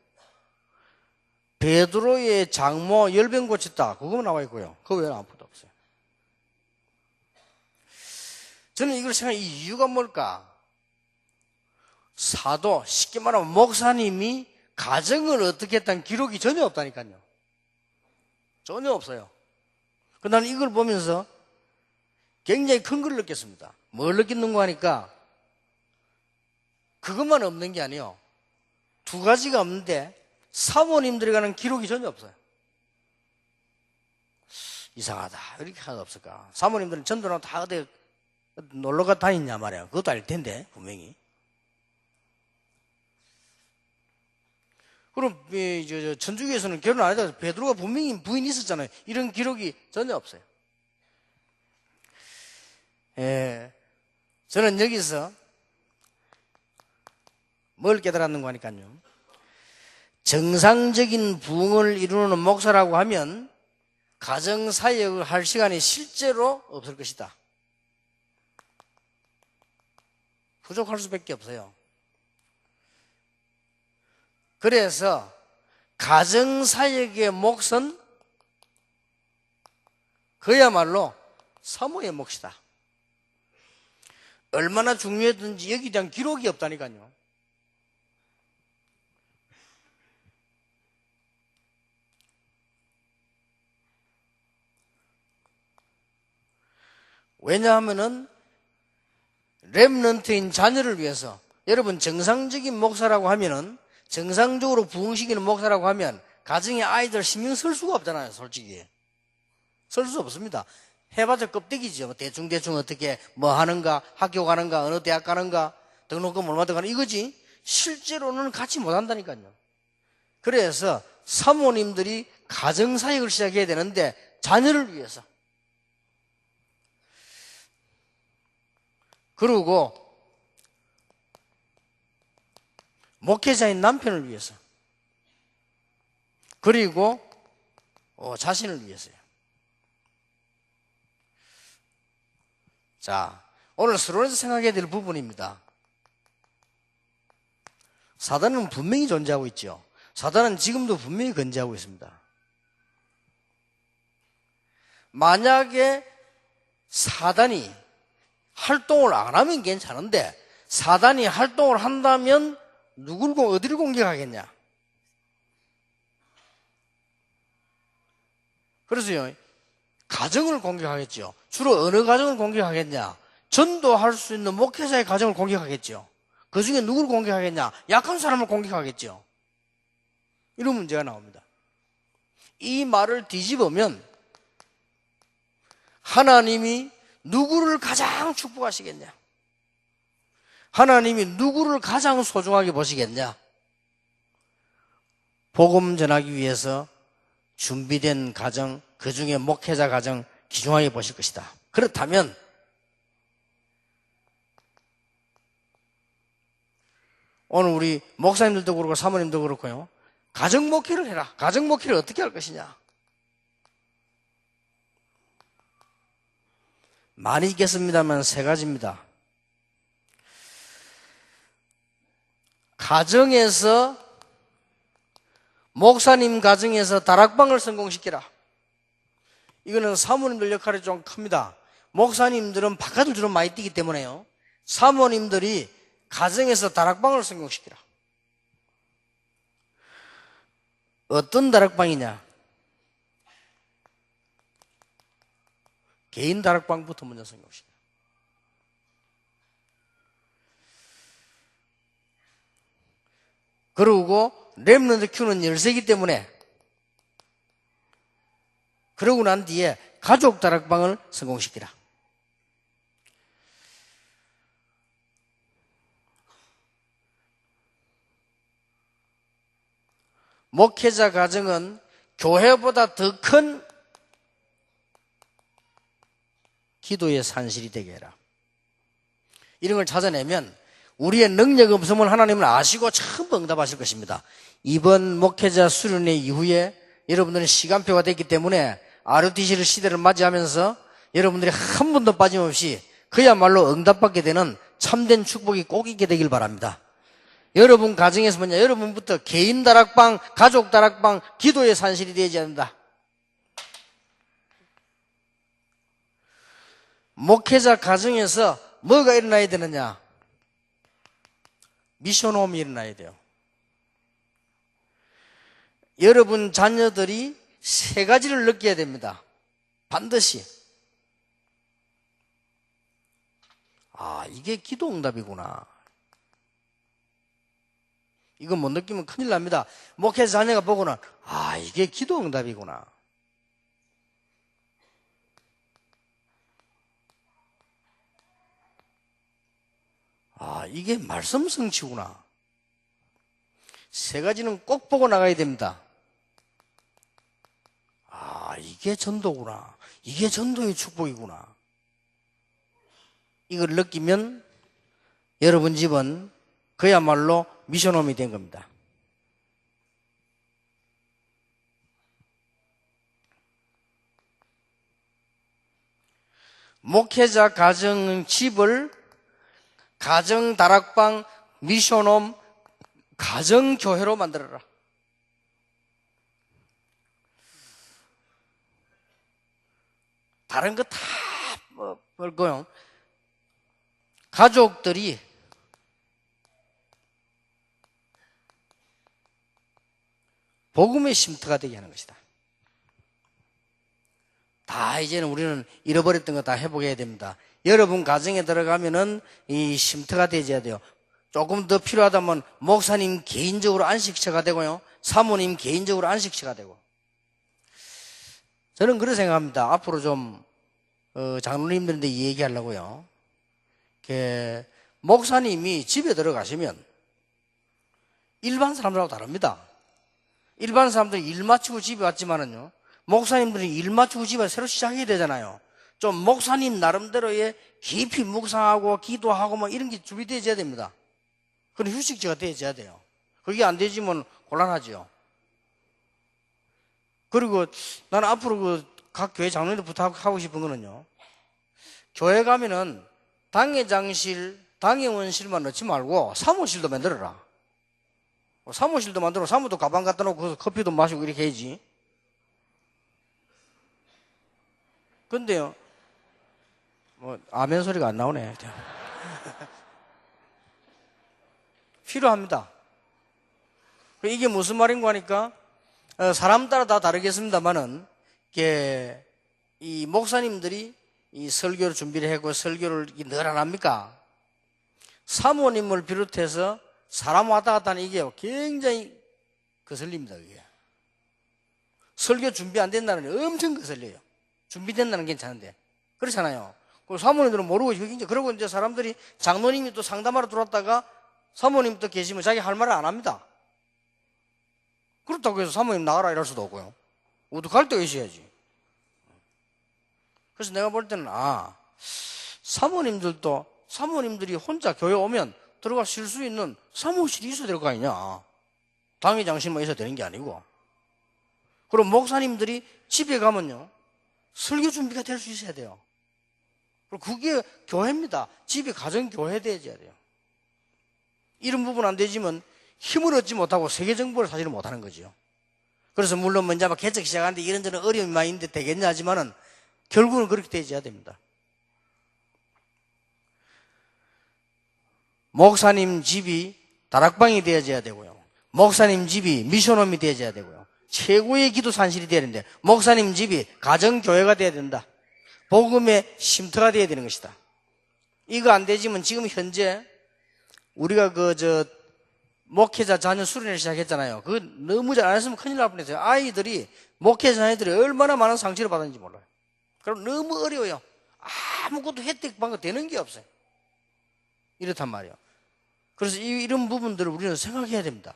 베드로의 장모 열병 고쳤다, 그거만 나와 있고요. 그거 외에는 아무것도 없어요. 저는 이걸 생각해, 이 이유가 뭘까? 사도, 쉽게 말하면 목사님이 가정을 어떻게 했다는 기록이 전혀 없다니까요. 전혀 없어요. 나는 이걸 보면서 굉장히 큰 걸 느꼈습니다. 뭘 느꼈는가 하니까 그것만 없는 게 아니에요. 두 가지가 없는데 사모님들에 관한 기록이 전혀 없어요. 이상하다. 왜 이렇게 하나도 없을까? 사모님들은 전도랑 다 어디 놀러가 다니냐 말이야. 그것도 알 텐데 분명히. 그럼 천주교에서는 결혼 안 해도 베드로가 분명히 부인이 있었잖아요. 이런 기록이 전혀 없어요. 저는 여기서 뭘 깨달았는가 하니까요, 정상적인 부흥을 이루는 목사라고 하면 가정사역을 할 시간이 실제로 없을 것이다. 부족할 수밖에 없어요. 그래서 가정사역의 몫은 그야말로 사모의 몫이다. 얼마나 중요했든지 여기에 대한 기록이 없다니까요. 왜냐하면은 렘넌트인 자녀를 위해서, 여러분 정상적인 목사라고 하면은, 정상적으로 부흥시키는 목사라고 하면 가정의 아이들 신경 쓸 수가 없잖아요. 솔직히 쓸 수 없습니다. 해봤자 껍데기죠. 대충 어떻게 뭐 하는가, 학교 가는가, 어느 대학 가는가, 등록금 얼마 들어가는 이거지 실제로는 같이 못한다니까요. 그래서 사모님들이 가정사역을 시작해야 되는데 자녀를 위해서, 그리고 목회자인 남편을 위해서, 그리고 자신을 위해서요. 자, 오늘 서론에서 생각해야 될 부분입니다. 사단은 분명히 존재하고 있죠. 사단은 지금도 분명히 건재하고 있습니다. 만약에 사단이 활동을 안 하면 괜찮은데 사단이 활동을 한다면 어디를 공격하겠냐? 그래서요, 가정을 공격하겠죠. 주로 어느 가정을 공격하겠냐? 전도할 수 있는 목회자의 가정을 공격하겠죠. 그 중에 누구를 공격하겠냐? 약한 사람을 공격하겠죠. 이런 문제가 나옵니다. 이 말을 뒤집으면 하나님이 누구를 가장 축복하시겠냐? 하나님이 누구를 가장 소중하게 보시겠냐? 복음 전하기 위해서 준비된 가정, 그 중에 목회자 가정 귀중하게 보실 것이다. 그렇다면 오늘 우리 목사님들도 그렇고 사모님도 그렇고요, 가정 목회를 해라. 가정 목회를 어떻게 할 것이냐? 많이 있겠습니다만 세 가지입니다. 가정에서, 목사님 가정에서 다락방을 성공시키라. 이거는 사모님들 역할이 좀 큽니다. 목사님들은 바깥을 주로 많이 뛰기 때문에요, 사모님들이 가정에서 다락방을 성공시키라. 어떤 다락방이냐? 개인 다락방부터 먼저 성공시키라. 그리고 렘넌트 큐는 13기 때문에, 그러고 난 뒤에 가족 다락방을 성공시키라. 목회자 가정은 교회보다 더 큰 기도의 산실이 되게 해라. 이런 걸 찾아내면 우리의 능력 없음을 하나님은 아시고 전부 응답하실 것입니다. 이번 목회자 수련회 이후에 여러분들은 시간표가 됐기 때문에 RUTC 시대를 맞이하면서 여러분들이 한 번도 빠짐없이 그야말로 응답받게 되는 참된 축복이 꼭 있게 되길 바랍니다. 여러분 가정에서 뭐냐, 여러분부터 개인 다락방, 가족 다락방, 기도의 산실이 되지 않는다. 목회자 가정에서 뭐가 일어나야 되느냐? 미션홈이 일어나야 돼요. 여러분 자녀들이 세 가지를 느껴야 됩니다. 반드시. 아, 이게 기도 응답이구나. 이거 못 느끼면 큰일 납니다. 목회자 자녀가 보고는 아, 이게 기도 응답이구나. 아, 이게 말씀 성취구나. 세 가지는 꼭 보고 나가야 됩니다. 아, 이게 전도구나. 이게 전도의 축복이구나. 이걸 느끼면 여러분 집은 그야말로 미션홈이 된 겁니다. 목회자 가정 집을 가정 다락방, 미션홈, 가정 교회로 만들어라. 다른 거 다 볼거요. 가족들이 복음의 쉼터가 되게 하는 것이다. 다 이제는 우리는 잃어버렸던 거 다 회복해야 됩니다. 여러분 가정에 들어가면은 이 쉼터가 되어야 돼요. 조금 더 필요하다면 목사님 개인적으로 안식처가 되고요, 사모님 개인적으로 안식처가 되고. 저는 그렇게 생각합니다. 앞으로 좀 장로님들한테 얘기하려고요. 목사님이 집에 들어가시면 일반 사람들하고 다릅니다. 일반 사람들이 일 마치고 집에 왔지만은요, 목사님들이 일 마치고 집에 새로 시작해야 되잖아요. 좀 목사님 나름대로의 깊이 묵상하고 기도하고 뭐 이런 게 준비되어야 됩니다. 그런 휴식지가 되어야 돼요. 그게 안 되지면 곤란하죠. 그리고 나는 앞으로 각 교회 장로님들 부탁하고 싶은 거는요, 교회 가면은 당회장실, 당회원실만 넣지 말고 사무실도 만들어라. 사무실도 만들어, 사무도 가방 갖다 놓고 거기서 커피도 마시고 이렇게 해야지. 근데요, 아멘 소리가 안 나오네. 필요합니다. 이게 무슨 말인가 하니까, 사람 따라 다 다르겠습니다만은, 이 목사님들이 이 설교를 준비를 하고 설교를 늘 안 합니까? 사모님을 비롯해서 사람 왔다 갔다 하는 이게 굉장히 거슬립니다, 그게. 설교 준비 안 된다는 게 엄청 거슬려요. 준비된다는 게 괜찮은데. 그렇잖아요. 사모님들은 모르고, 그러고 이제 사람들이 장로님이 또 상담하러 들어왔다가 사모님 또 계시면 자기 할 말을 안 합니다. 그렇다고 해서 사모님 나가라 이럴 수도 없고요. 모두 갈 때가 있어야지. 그래서 내가 볼 때는, 사모님들이 혼자 교회 오면 들어가 쉴 수 있는 사무실이 있어야 될 거 아니냐. 당회장실만 있어야 되는 게 아니고. 그럼 목사님들이 집에 가면요, 설교 준비가 될 수 있어야 돼요. 그리고 그게 교회입니다. 집이 가정교회 되어야 돼요. 이런 부분 안 되지만 힘을 얻지 못하고 세계 정보를 사실은 못하는 거죠. 그래서 물론 먼저 개척 시작하는데 이런저런 어려움이 많이 있는데 되겠냐 하지만은 결국은 그렇게 되어야 됩니다. 목사님 집이 다락방이 되어야 되고요, 목사님 집이 미션홈이 되어야 되고요, 최고의 기도 산실이 되어야 되는데, 목사님 집이 가정교회가 되어야 된다. 복음의 쉼터가 되어야 되는 것이다. 이거 안 되지만 지금 현재 우리가 목회자 자녀 수련회를 시작했잖아요. 그거 너무 잘 안 했으면 큰일 날 뻔했어요. 아이들이, 목회자 자녀들이 얼마나 많은 상처를 받았는지 몰라요. 그럼 너무 어려워요. 아무것도 혜택 받는 거 되는 게 없어요. 이렇단 말이에요. 그래서 이런 부분들을 우리는 생각해야 됩니다.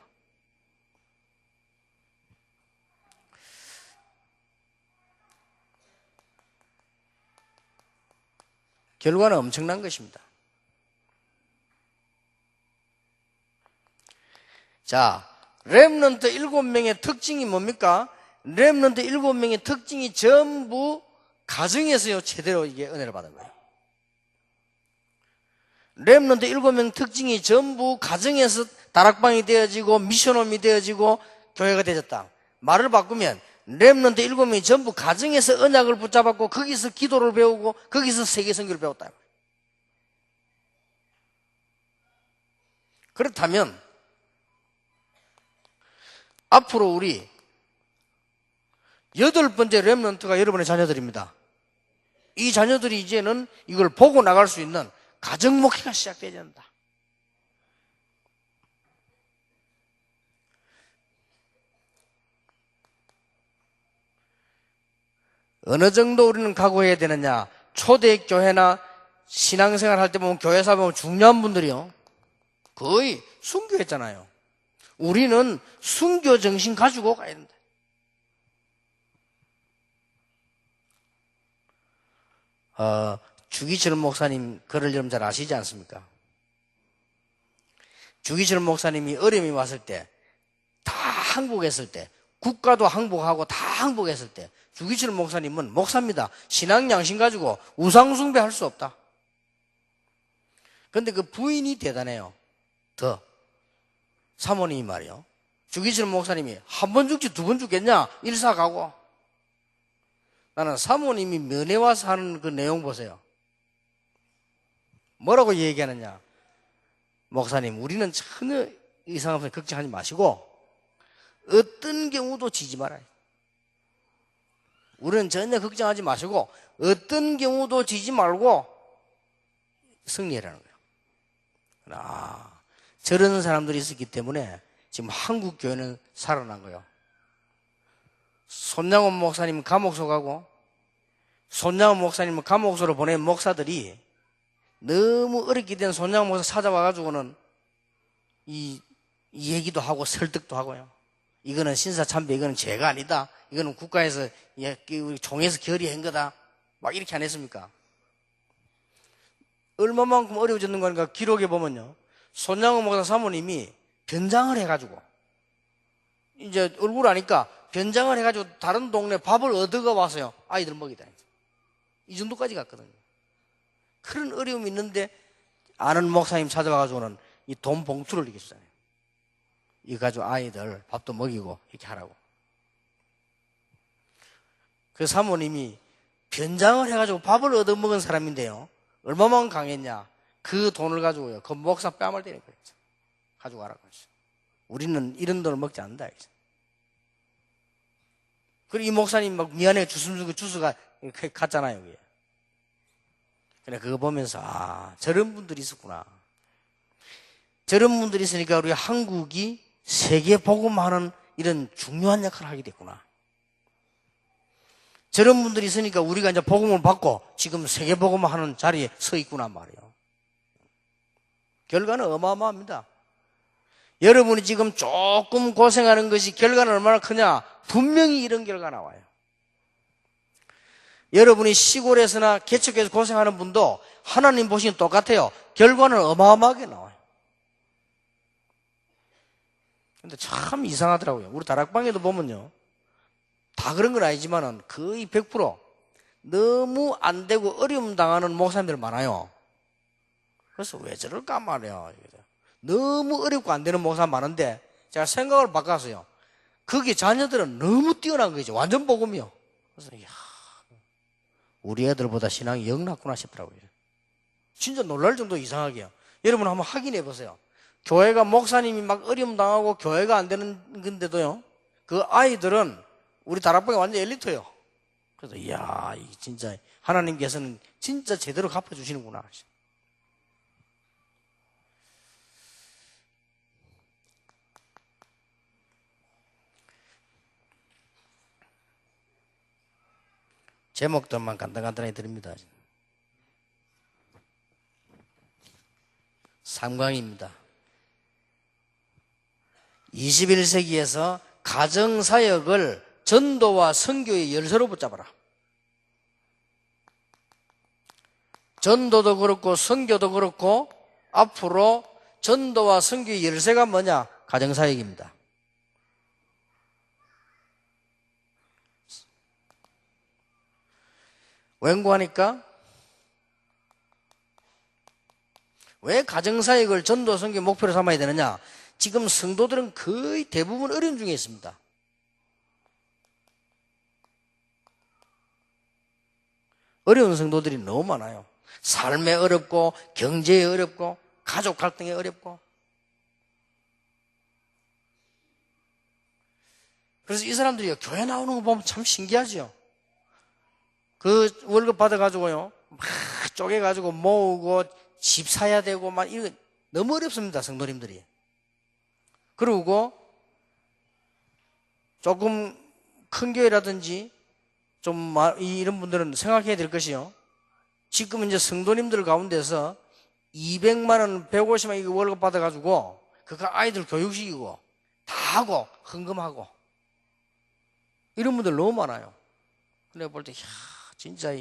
결과는 엄청난 것입니다. 자, 렘넌트 7명의 특징이 뭡니까? 렘넌트 7명의 특징이 전부 가정에서요 제대로 이게 은혜를 받은 거예요. 렘넌트 7명 특징이 전부 가정에서 다락방이 되어지고 미션홈이 되어지고 교회가 되어졌다. 말을 바꾸면 렘넌트 7명이 전부 가정에서 언약을 붙잡았고 거기서 기도를 배우고 거기서 세계선교를 배웠다. 그렇다면 앞으로 우리 8번째 렘넌트가 여러분의 자녀들입니다. 이 자녀들이 이제는 이걸 보고 나갈 수 있는 가정 목회가 시작되어야 된다. 어느 정도 우리는 각오해야 되느냐? 초대교회나 신앙생활 할 때 보면 교회사 보면 중요한 분들이요 거의 순교했잖아요. 우리는 순교 정신 가지고 가야 된다. 주기철 목사님 글을 여러분 잘 아시지 않습니까? 주기철 목사님이 어려움이 왔을 때, 다 항복했을 때, 국가도 항복하고 다 항복했을 때 주기철 목사님은 목사입니다. 신앙 양심 가지고 우상 숭배할 수 없다. 그런데 그 부인이 대단해요. 사모님이 말이요. 주기철 목사님이 한 번 죽지 두 번 죽겠냐? 일사 가고. 나는 사모님이 면회 와서 하는 그 내용 보세요. 뭐라고 얘기하느냐? 목사님, 우리는 전혀 이상 없으니 걱정하지 마시고 어떤 경우도 지지 말아요. 우리는 전혀 걱정하지 마시고 어떤 경우도 지지 말고 승리하라는 거예요. 저런 사람들이 있었기 때문에 지금 한국 교회는 살아난 거예요. 손양원 목사님 감옥소 가고 손양원 목사님은 감옥소로 보낸 목사들이 너무 어렵게 된 손양원 목사 찾아와가지고는 이 얘기도 하고 설득도 하고요. 이거는 신사참배, 이거는 죄가 아니다. 이거는 국가에서, 우리 종에서 결의한 거다. 막 이렇게 안 했습니까? 얼마만큼 어려워졌는 거니까 기록에 보면요. 손양원 목사 사모님이 변장을 해가지고, 이제 얼굴 아니까 변장을 해가지고 다른 동네 밥을 얻어가 와서요. 아이들 먹이다. 이 정도까지 갔거든요. 그런 어려움이 있는데 아는 목사님 찾아와가지고는 이 돈 봉투를 이렇게 주잖아요. 이거 가지고 아이들 밥도 먹이고 이렇게 하라고. 그 사모님이 변장을 해가지고 밥을 얻어먹은 사람인데요. 얼마만 강했냐. 그 돈을 가지고요. 그 목사 뺨을 때린 거예요. 가지고 가라고 했어요. 우리는 이런 돈을 먹지 않는다. 그리고 이 목사님 막 미안해 주스 주고 주스가 갔잖아요. 여기에. 그래 그거 보면서 저런 분들이 있었구나. 저런 분들이 있으니까 우리 한국이 세계 복음하는 이런 중요한 역할을 하게 됐구나. 저런 분들이 있으니까 우리가 이제 복음을 받고 지금 세계 복음하는 자리에 서 있구나 말이에요. 결과는 어마어마합니다. 여러분이 지금 조금 고생하는 것이 결과는 얼마나 크냐? 분명히 이런 결과 나와요. 여러분이 시골에서나 개척해서 고생하는 분도 하나님 보시면 똑같아요. 결과는 어마어마하게 나와요. 근데 참 이상하더라고요. 우리 다락방에도 보면요. 다 그런 건 아니지만은 거의 100% 너무 안 되고 어려움 당하는 목사님들 많아요. 그래서 왜 저럴까 말이야. 너무 어렵고 안 되는 목사 많은데 제가 생각을 바꿨어요. 거기 자녀들은 너무 뛰어난 거죠. 완전 복음이요. 그래서 이야, 우리 애들보다 신앙이 영 낮구나 싶더라고요. 진짜 놀랄 정도 이상하게요. 여러분 한번 확인해 보세요. 교회가 목사님이 막 어려움 당하고 교회가 안 되는 건데도요. 그 아이들은 우리 다락방에 완전 엘리트예요. 그래서 이야, 진짜 하나님께서는 진짜 제대로 갚아주시는구나. 제목들만 간단간단하게 드립니다. 3강입니다. 21세기에서 가정사역을 전도와 선교의 열쇠로 붙잡아라. 전도도 그렇고 선교도 그렇고 앞으로 전도와 선교의 열쇠가 뭐냐? 가정사역입니다. 웬고하니까 왜 가정사역을 전도 선교 목표로 삼아야 되느냐? 지금 성도들은 거의 대부분 어려움 중에 있습니다. 어려운 성도들이 너무 많아요. 삶에 어렵고 경제에 어렵고 가족 갈등에 어렵고. 그래서 이 사람들이 교회 나오는 거 보면 참 신기하죠. 그 월급 받아가지고요 막 쪼개가지고 모으고 집 사야 되고 막 이거 너무 어렵습니다. 성도님들이. 그리고 조금 큰 교회라든지 좀 이런 분들은 생각해야 될 것이요, 지금 이제 성도님들 가운데서 200만 원, 150만 원 이거 월급 받아가지고 그거 아이들 교육시키고 다 하고 헌금하고 이런 분들 너무 많아요. 근데 볼 때 진짜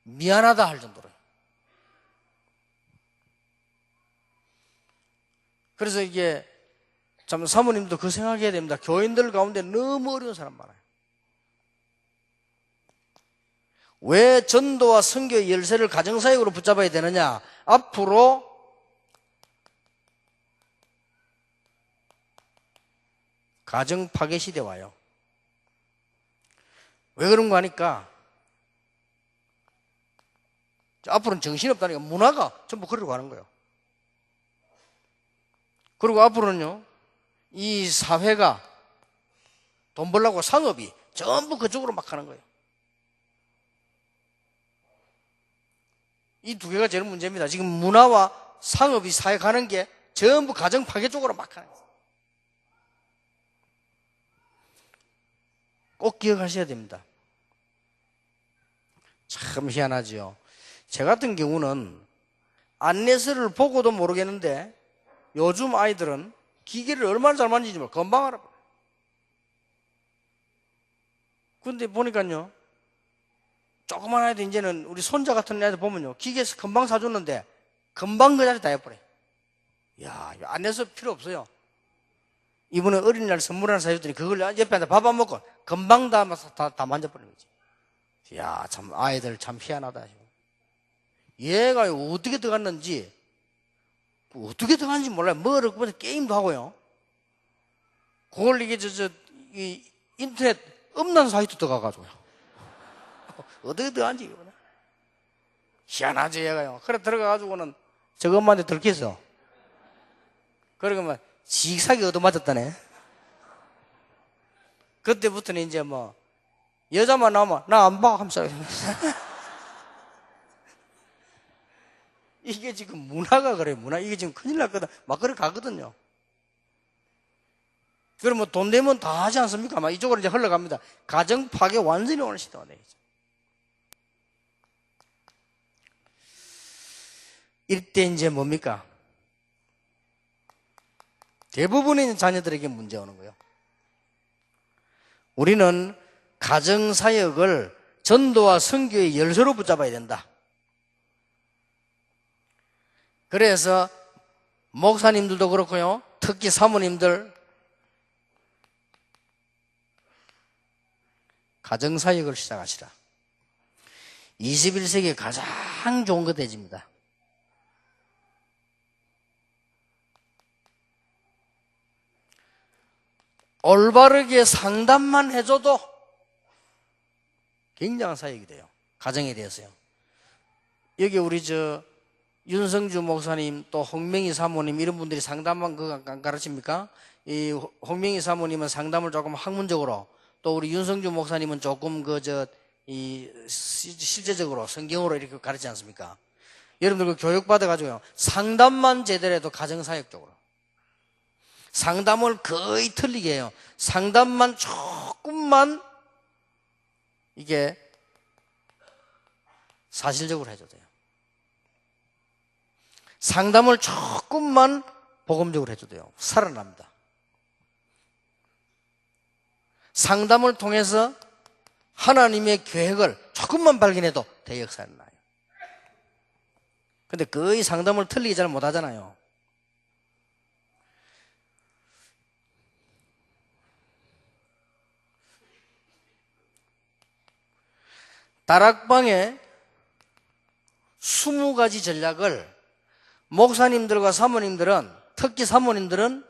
미안하다 할 정도로. 그래서 이게 참 사모님도 그 생각해야 됩니다. 교인들 가운데 너무 어려운 사람 많아요. 왜 전도와 선교의 열쇠를 가정사역으로 붙잡아야 되느냐? 앞으로 가정 파괴 시대 와요. 왜 그런가 하니까 앞으로는 정신없다니까 문화가 전부 그러고 가는 거예요. 그리고 앞으로는요, 이 사회가 돈 벌려고 상업이 전부 그쪽으로 막 가는 거예요. 이 두 개가 제일 문제입니다. 지금 문화와 상업이 사회 가는 게 전부 가정 파괴 쪽으로 막 가는 거예요. 꼭 기억하셔야 됩니다. 참 희한하죠. 제 같은 경우는 안내서를 보고도 모르겠는데 요즘 아이들은 기계를 얼마나 잘 만지는지 몰라. 금방 알아버려요. 근데 보니까요, 조그만 아이들 이제는 우리 손자 같은 애들 보면요, 기계에서 금방 사줬는데 금방 그 자리에 다 해버려요. 이야, 안내서 필요 없어요. 이번에 어린이날 선물 하나 사줬더니 그걸 옆에 앉아 밥 안 먹고 금방 다 만져버리는 거지. 이야, 참 아이들 참 희한하다. 얘가 어떻게 들어갔는지 몰라요. 뭐를 게임도 하고요. 그걸 이게 이 인터넷 음란 사이트 들어가가지고요. 어떻게 들어간지 모르나. 희한하지 얘가요. 그래 들어가가지고는 저거 엄마한테 들켰어. 그러면 직사기 얻어맞았다네. 그때부터는 이제 뭐 여자만 나오면 나 안 봐 하면서 이게 지금 문화가 그래요. 문화. 이게 지금 큰일 났거든. 막 그래 가거든요. 그러면 돈 내면 다 하지 않습니까? 막 이쪽으로 이제 흘러갑니다. 가정 파괴 완전히 오는 시대가 되겠죠. 이때 이제 뭡니까? 대부분의 자녀들에게 문제 오는 거예요. 우리는 가정사역을 전도와 선교의 열쇠로 붙잡아야 된다. 그래서 목사님들도 그렇고요, 특히 사모님들 가정사역을 시작하시라. 21세기에 가장 좋은 거 대집니다. 올바르게 상담만 해줘도 굉장한 사역이 돼요. 가정에 대해서요. 여기 우리 윤성주 목사님 또 홍명희 사모님 이런 분들이 상담만 안 가르칩니까? 이 홍명희 사모님은 상담을 조금 학문적으로, 또 우리 윤성주 목사님은 조금 실제적으로 성경으로 이렇게 가르치지 않습니까? 여러분들 그 교육 받아가지고요, 상담만 제대로 해도 가정사역적으로 상담을 거의 틀리게 해요. 상담만 조금만 이게 사실적으로 해줘도 돼요. 상담을 조금만 복음적으로 해줘도 돼요. 살아납니다. 상담을 통해서 하나님의 계획을 조금만 발견해도 대역사는 나요. 근데 거의 상담을 틀리게 잘 못하잖아요. 다락방에 20가지 전략을 목사님들과 사모님들은, 특히 사모님들은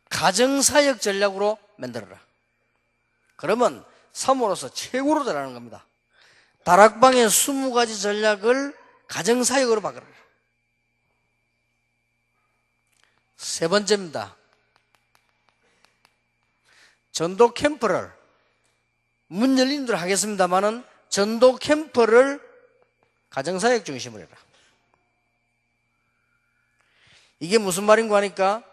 가정사역 전략으로 만들어라. 그러면 사모로서 최고로 잘하는 겁니다. 다락방의 20가지 전략을 가정사역으로 바꿔라. 세 번째입니다. 전도 캠프를, 문 열린 대로 하겠습니다만은 전도 캠프를 가정사역 중심으로 해라. 이게 무슨 말인가 하니까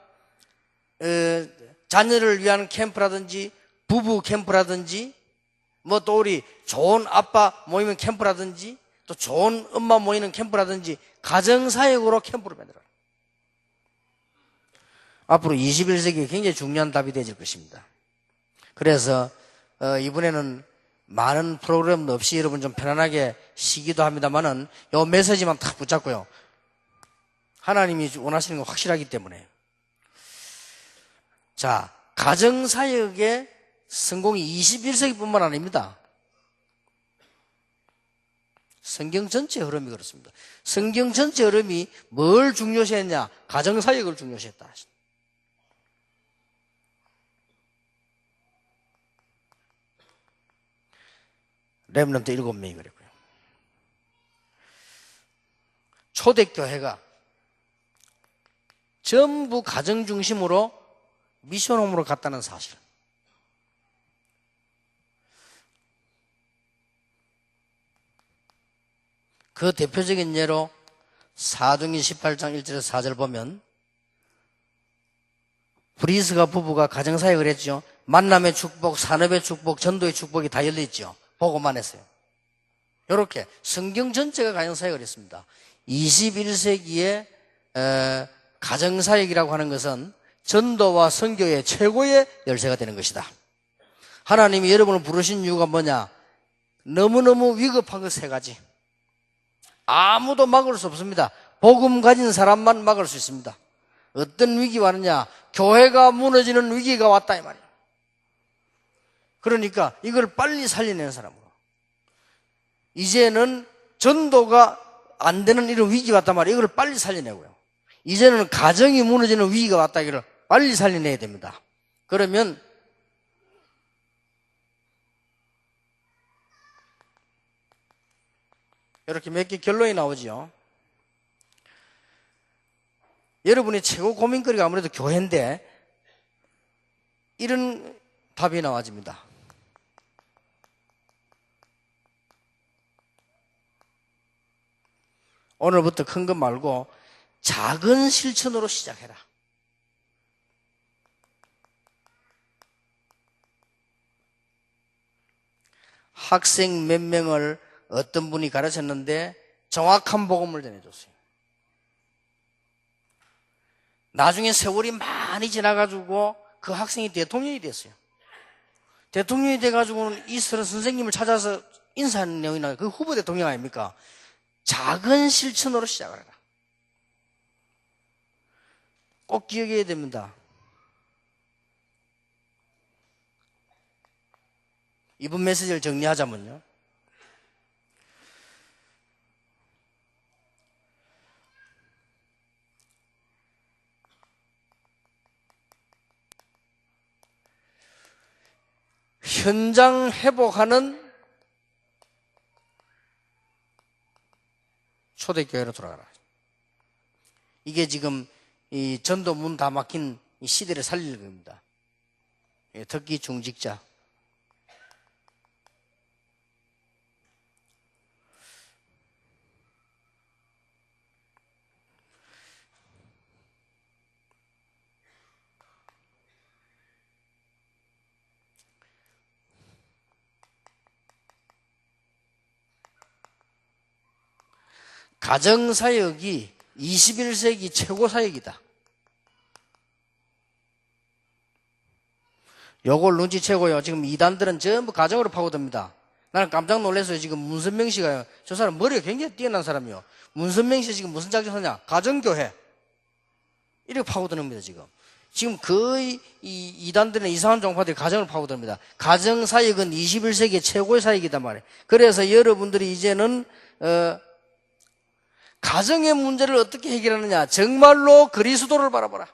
자녀를 위한 캠프라든지 부부 캠프라든지 뭐 또 우리 좋은 아빠 모이는 캠프라든지 또 좋은 엄마 모이는 캠프라든지 가정사역으로 캠프를 만들어라. 앞으로 21세기에 굉장히 중요한 답이 되어질 것입니다. 그래서 이번에는 많은 프로그램 없이 여러분 좀 편안하게 쉬기도 합니다만은 요 메시지만 딱 붙잡고요. 하나님이 원하시는 건 확실하기 때문에. 자, 가정사역의 성공이 21세기뿐만 아닙니다. 성경 전체 흐름이 그렇습니다. 성경 전체 흐름이 뭘 중요시했냐? 가정사역을 중요시했다. 렘넌트 7명이 그랬고요. 초대교회가 전부 가정 중심으로 미션홈으로 갔다는 사실. 그 대표적인 예로 사도행전 18장 1절에서 4절 보면 브리스가 부부가 가정사역을 했죠. 만남의 축복, 산업의 축복, 전도의 축복이 다 열려있죠. 보고만 했어요. 이렇게 성경 전체가 가정사역을 했습니다. 21세기의 가정사역이라고 하는 것은 전도와 선교의 최고의 열쇠가 되는 것이다. 하나님이 여러분을 부르신 이유가 뭐냐? 너무너무 위급한 것 세 가지. 아무도 막을 수 없습니다. 복음 가진 사람만 막을 수 있습니다. 어떤 위기가 왔느냐? 교회가 무너지는 위기가 왔다 이 말이에요. 그러니까 이걸 빨리 살려내는 사람으로. 이제는 전도가 안 되는 이런 위기가 왔단 말이에요. 이걸 빨리 살려내고요. 이제는 가정이 무너지는 위기가 왔다. 이걸 빨리 살려내야 됩니다. 그러면 이렇게 몇 개 결론이 나오죠. 여러분의 최고 고민거리가 아무래도 교회인데 이런 답이 나와집니다. 오늘부터 큰 것 말고 작은 실천으로 시작해라. 학생 몇 명을 어떤 분이 가르쳤는데 정확한 복음을 전해줬어요. 나중에 세월이 많이 지나가지고 그 학생이 대통령이 됐어요. 대통령이 돼가지고는 이 선생님을 찾아서 인사하는 내용이 나와요. 그 후보 대통령 아닙니까? 작은 실천으로 시작을 해라. 꼭 기억해야 됩니다. 이번 메시지를 정리하자면요. 현장 회복하는 초대교회로 돌아가라. 이게 지금 이 전도 문 다 막힌 이 시대를 살릴 겁니다. 특히 중직자. 가정사역이 21세기 최고 사역이다. 요걸 눈치채고요. 지금 이단들은 전부 가정으로 파고듭니다. 나는 깜짝 놀랐어요. 지금 문선명 씨가요. 저 사람 머리가 굉장히 뛰어난 사람이요. 문선명 씨 지금 무슨 작전 하냐? 가정교회. 이렇게 파고드는겁니다, 지금. 지금 거의 이 이단들은 이상한 종파들이 가정을 파고듭니다. 가정 사역은 21세기 최고의 사역이단 말이에요. 그래서 여러분들이 이제는 가정의 문제를 어떻게 해결하느냐? 정말로 그리스도를 바라보라.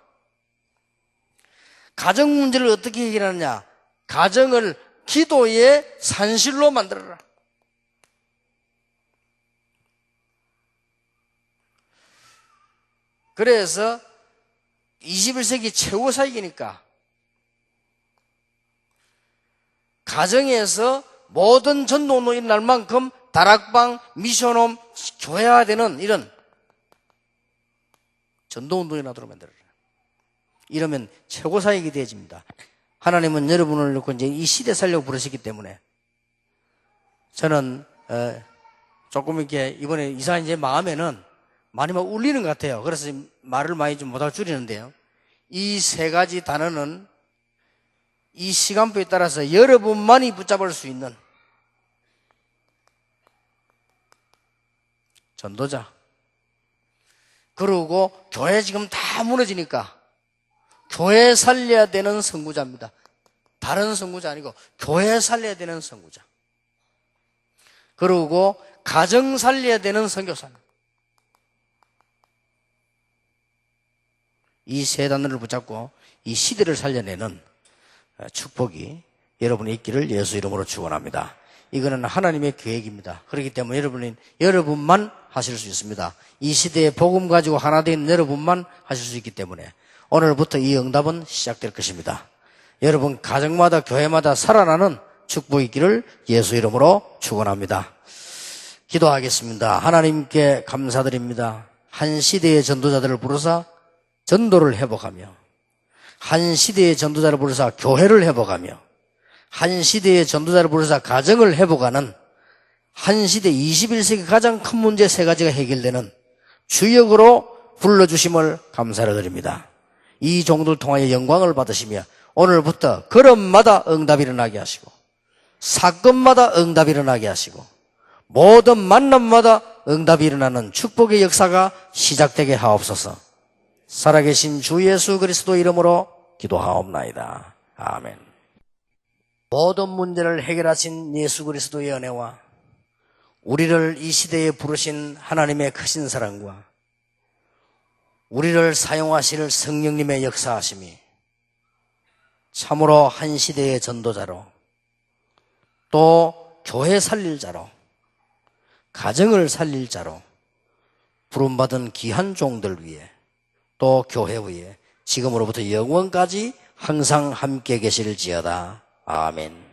가정 문제를 어떻게 해결하느냐? 가정을 기도의 산실로 만들어라. 그래서 21세기 최고 사역이니까 가정에서 모든 전도운동이 일어날 만큼 다락방, 미션홈, 교회화되는 이런 전도운동이 나도록 만들어라. 이러면 최고 사역이 되어집니다. 하나님은 여러분을 놓고 이제 이 시대 살려고 부르시기 때문에 저는 조금 이렇게 이번에 이상한 제 마음에는 많이 막 울리는 것 같아요. 그래서 말을 많이 좀 못하고 줄이는데요. 이 세 가지 단어는 이 시간표에 따라서 여러분만이 붙잡을 수 있는 전도자. 그리고 교회 지금 다 무너지니까 교회 살려야 되는 선구자입니다. 다른 선구자 아니고 교회 살려야 되는 선구자. 그리고 가정 살려야 되는 선교사입니다. 이 세 단어를 붙잡고 이 시대를 살려내는 축복이 여러분이 있기를 예수 이름으로 축원합니다. 이거는 하나님의 계획입니다. 그렇기 때문에 여러분만 하실 수 있습니다. 이 시대에 복음 가지고 하나 된 여러분만 하실 수 있기 때문에 오늘부터 이 응답은 시작될 것입니다. 여러분 가정마다 교회마다 살아나는 축복이 있기를 예수 이름으로 축원합니다. 기도하겠습니다. 하나님께 감사드립니다. 한 시대의 전도자들을 부르사 전도를 회복하며 한 시대의 전도자를 부르사 교회를 회복하며 한 시대의 전도자를 부르사 가정을 회복하는 한 시대 21세기 가장 큰 문제 세 가지가 해결되는 주역으로 불러주심을 감사를 드립니다. 이 종들 통하여 영광을 받으시며 오늘부터 걸음마다 응답이 일어나게 하시고 사건마다 응답이 일어나게 하시고 모든 만남마다 응답이 일어나는 축복의 역사가 시작되게 하옵소서. 살아계신 주 예수 그리스도 이름으로 기도하옵나이다. 아멘. 모든 문제를 해결하신 예수 그리스도의 은혜와 우리를 이 시대에 부르신 하나님의 크신 사랑과 우리를 사용하실 성령님의 역사하심이 참으로 한 시대의 전도자로 또 교회 살릴 자로 가정을 살릴 자로 부름받은 귀한 종들 위에 또 교회 위에 지금으로부터 영원까지 항상 함께 계실지어다. 아멘.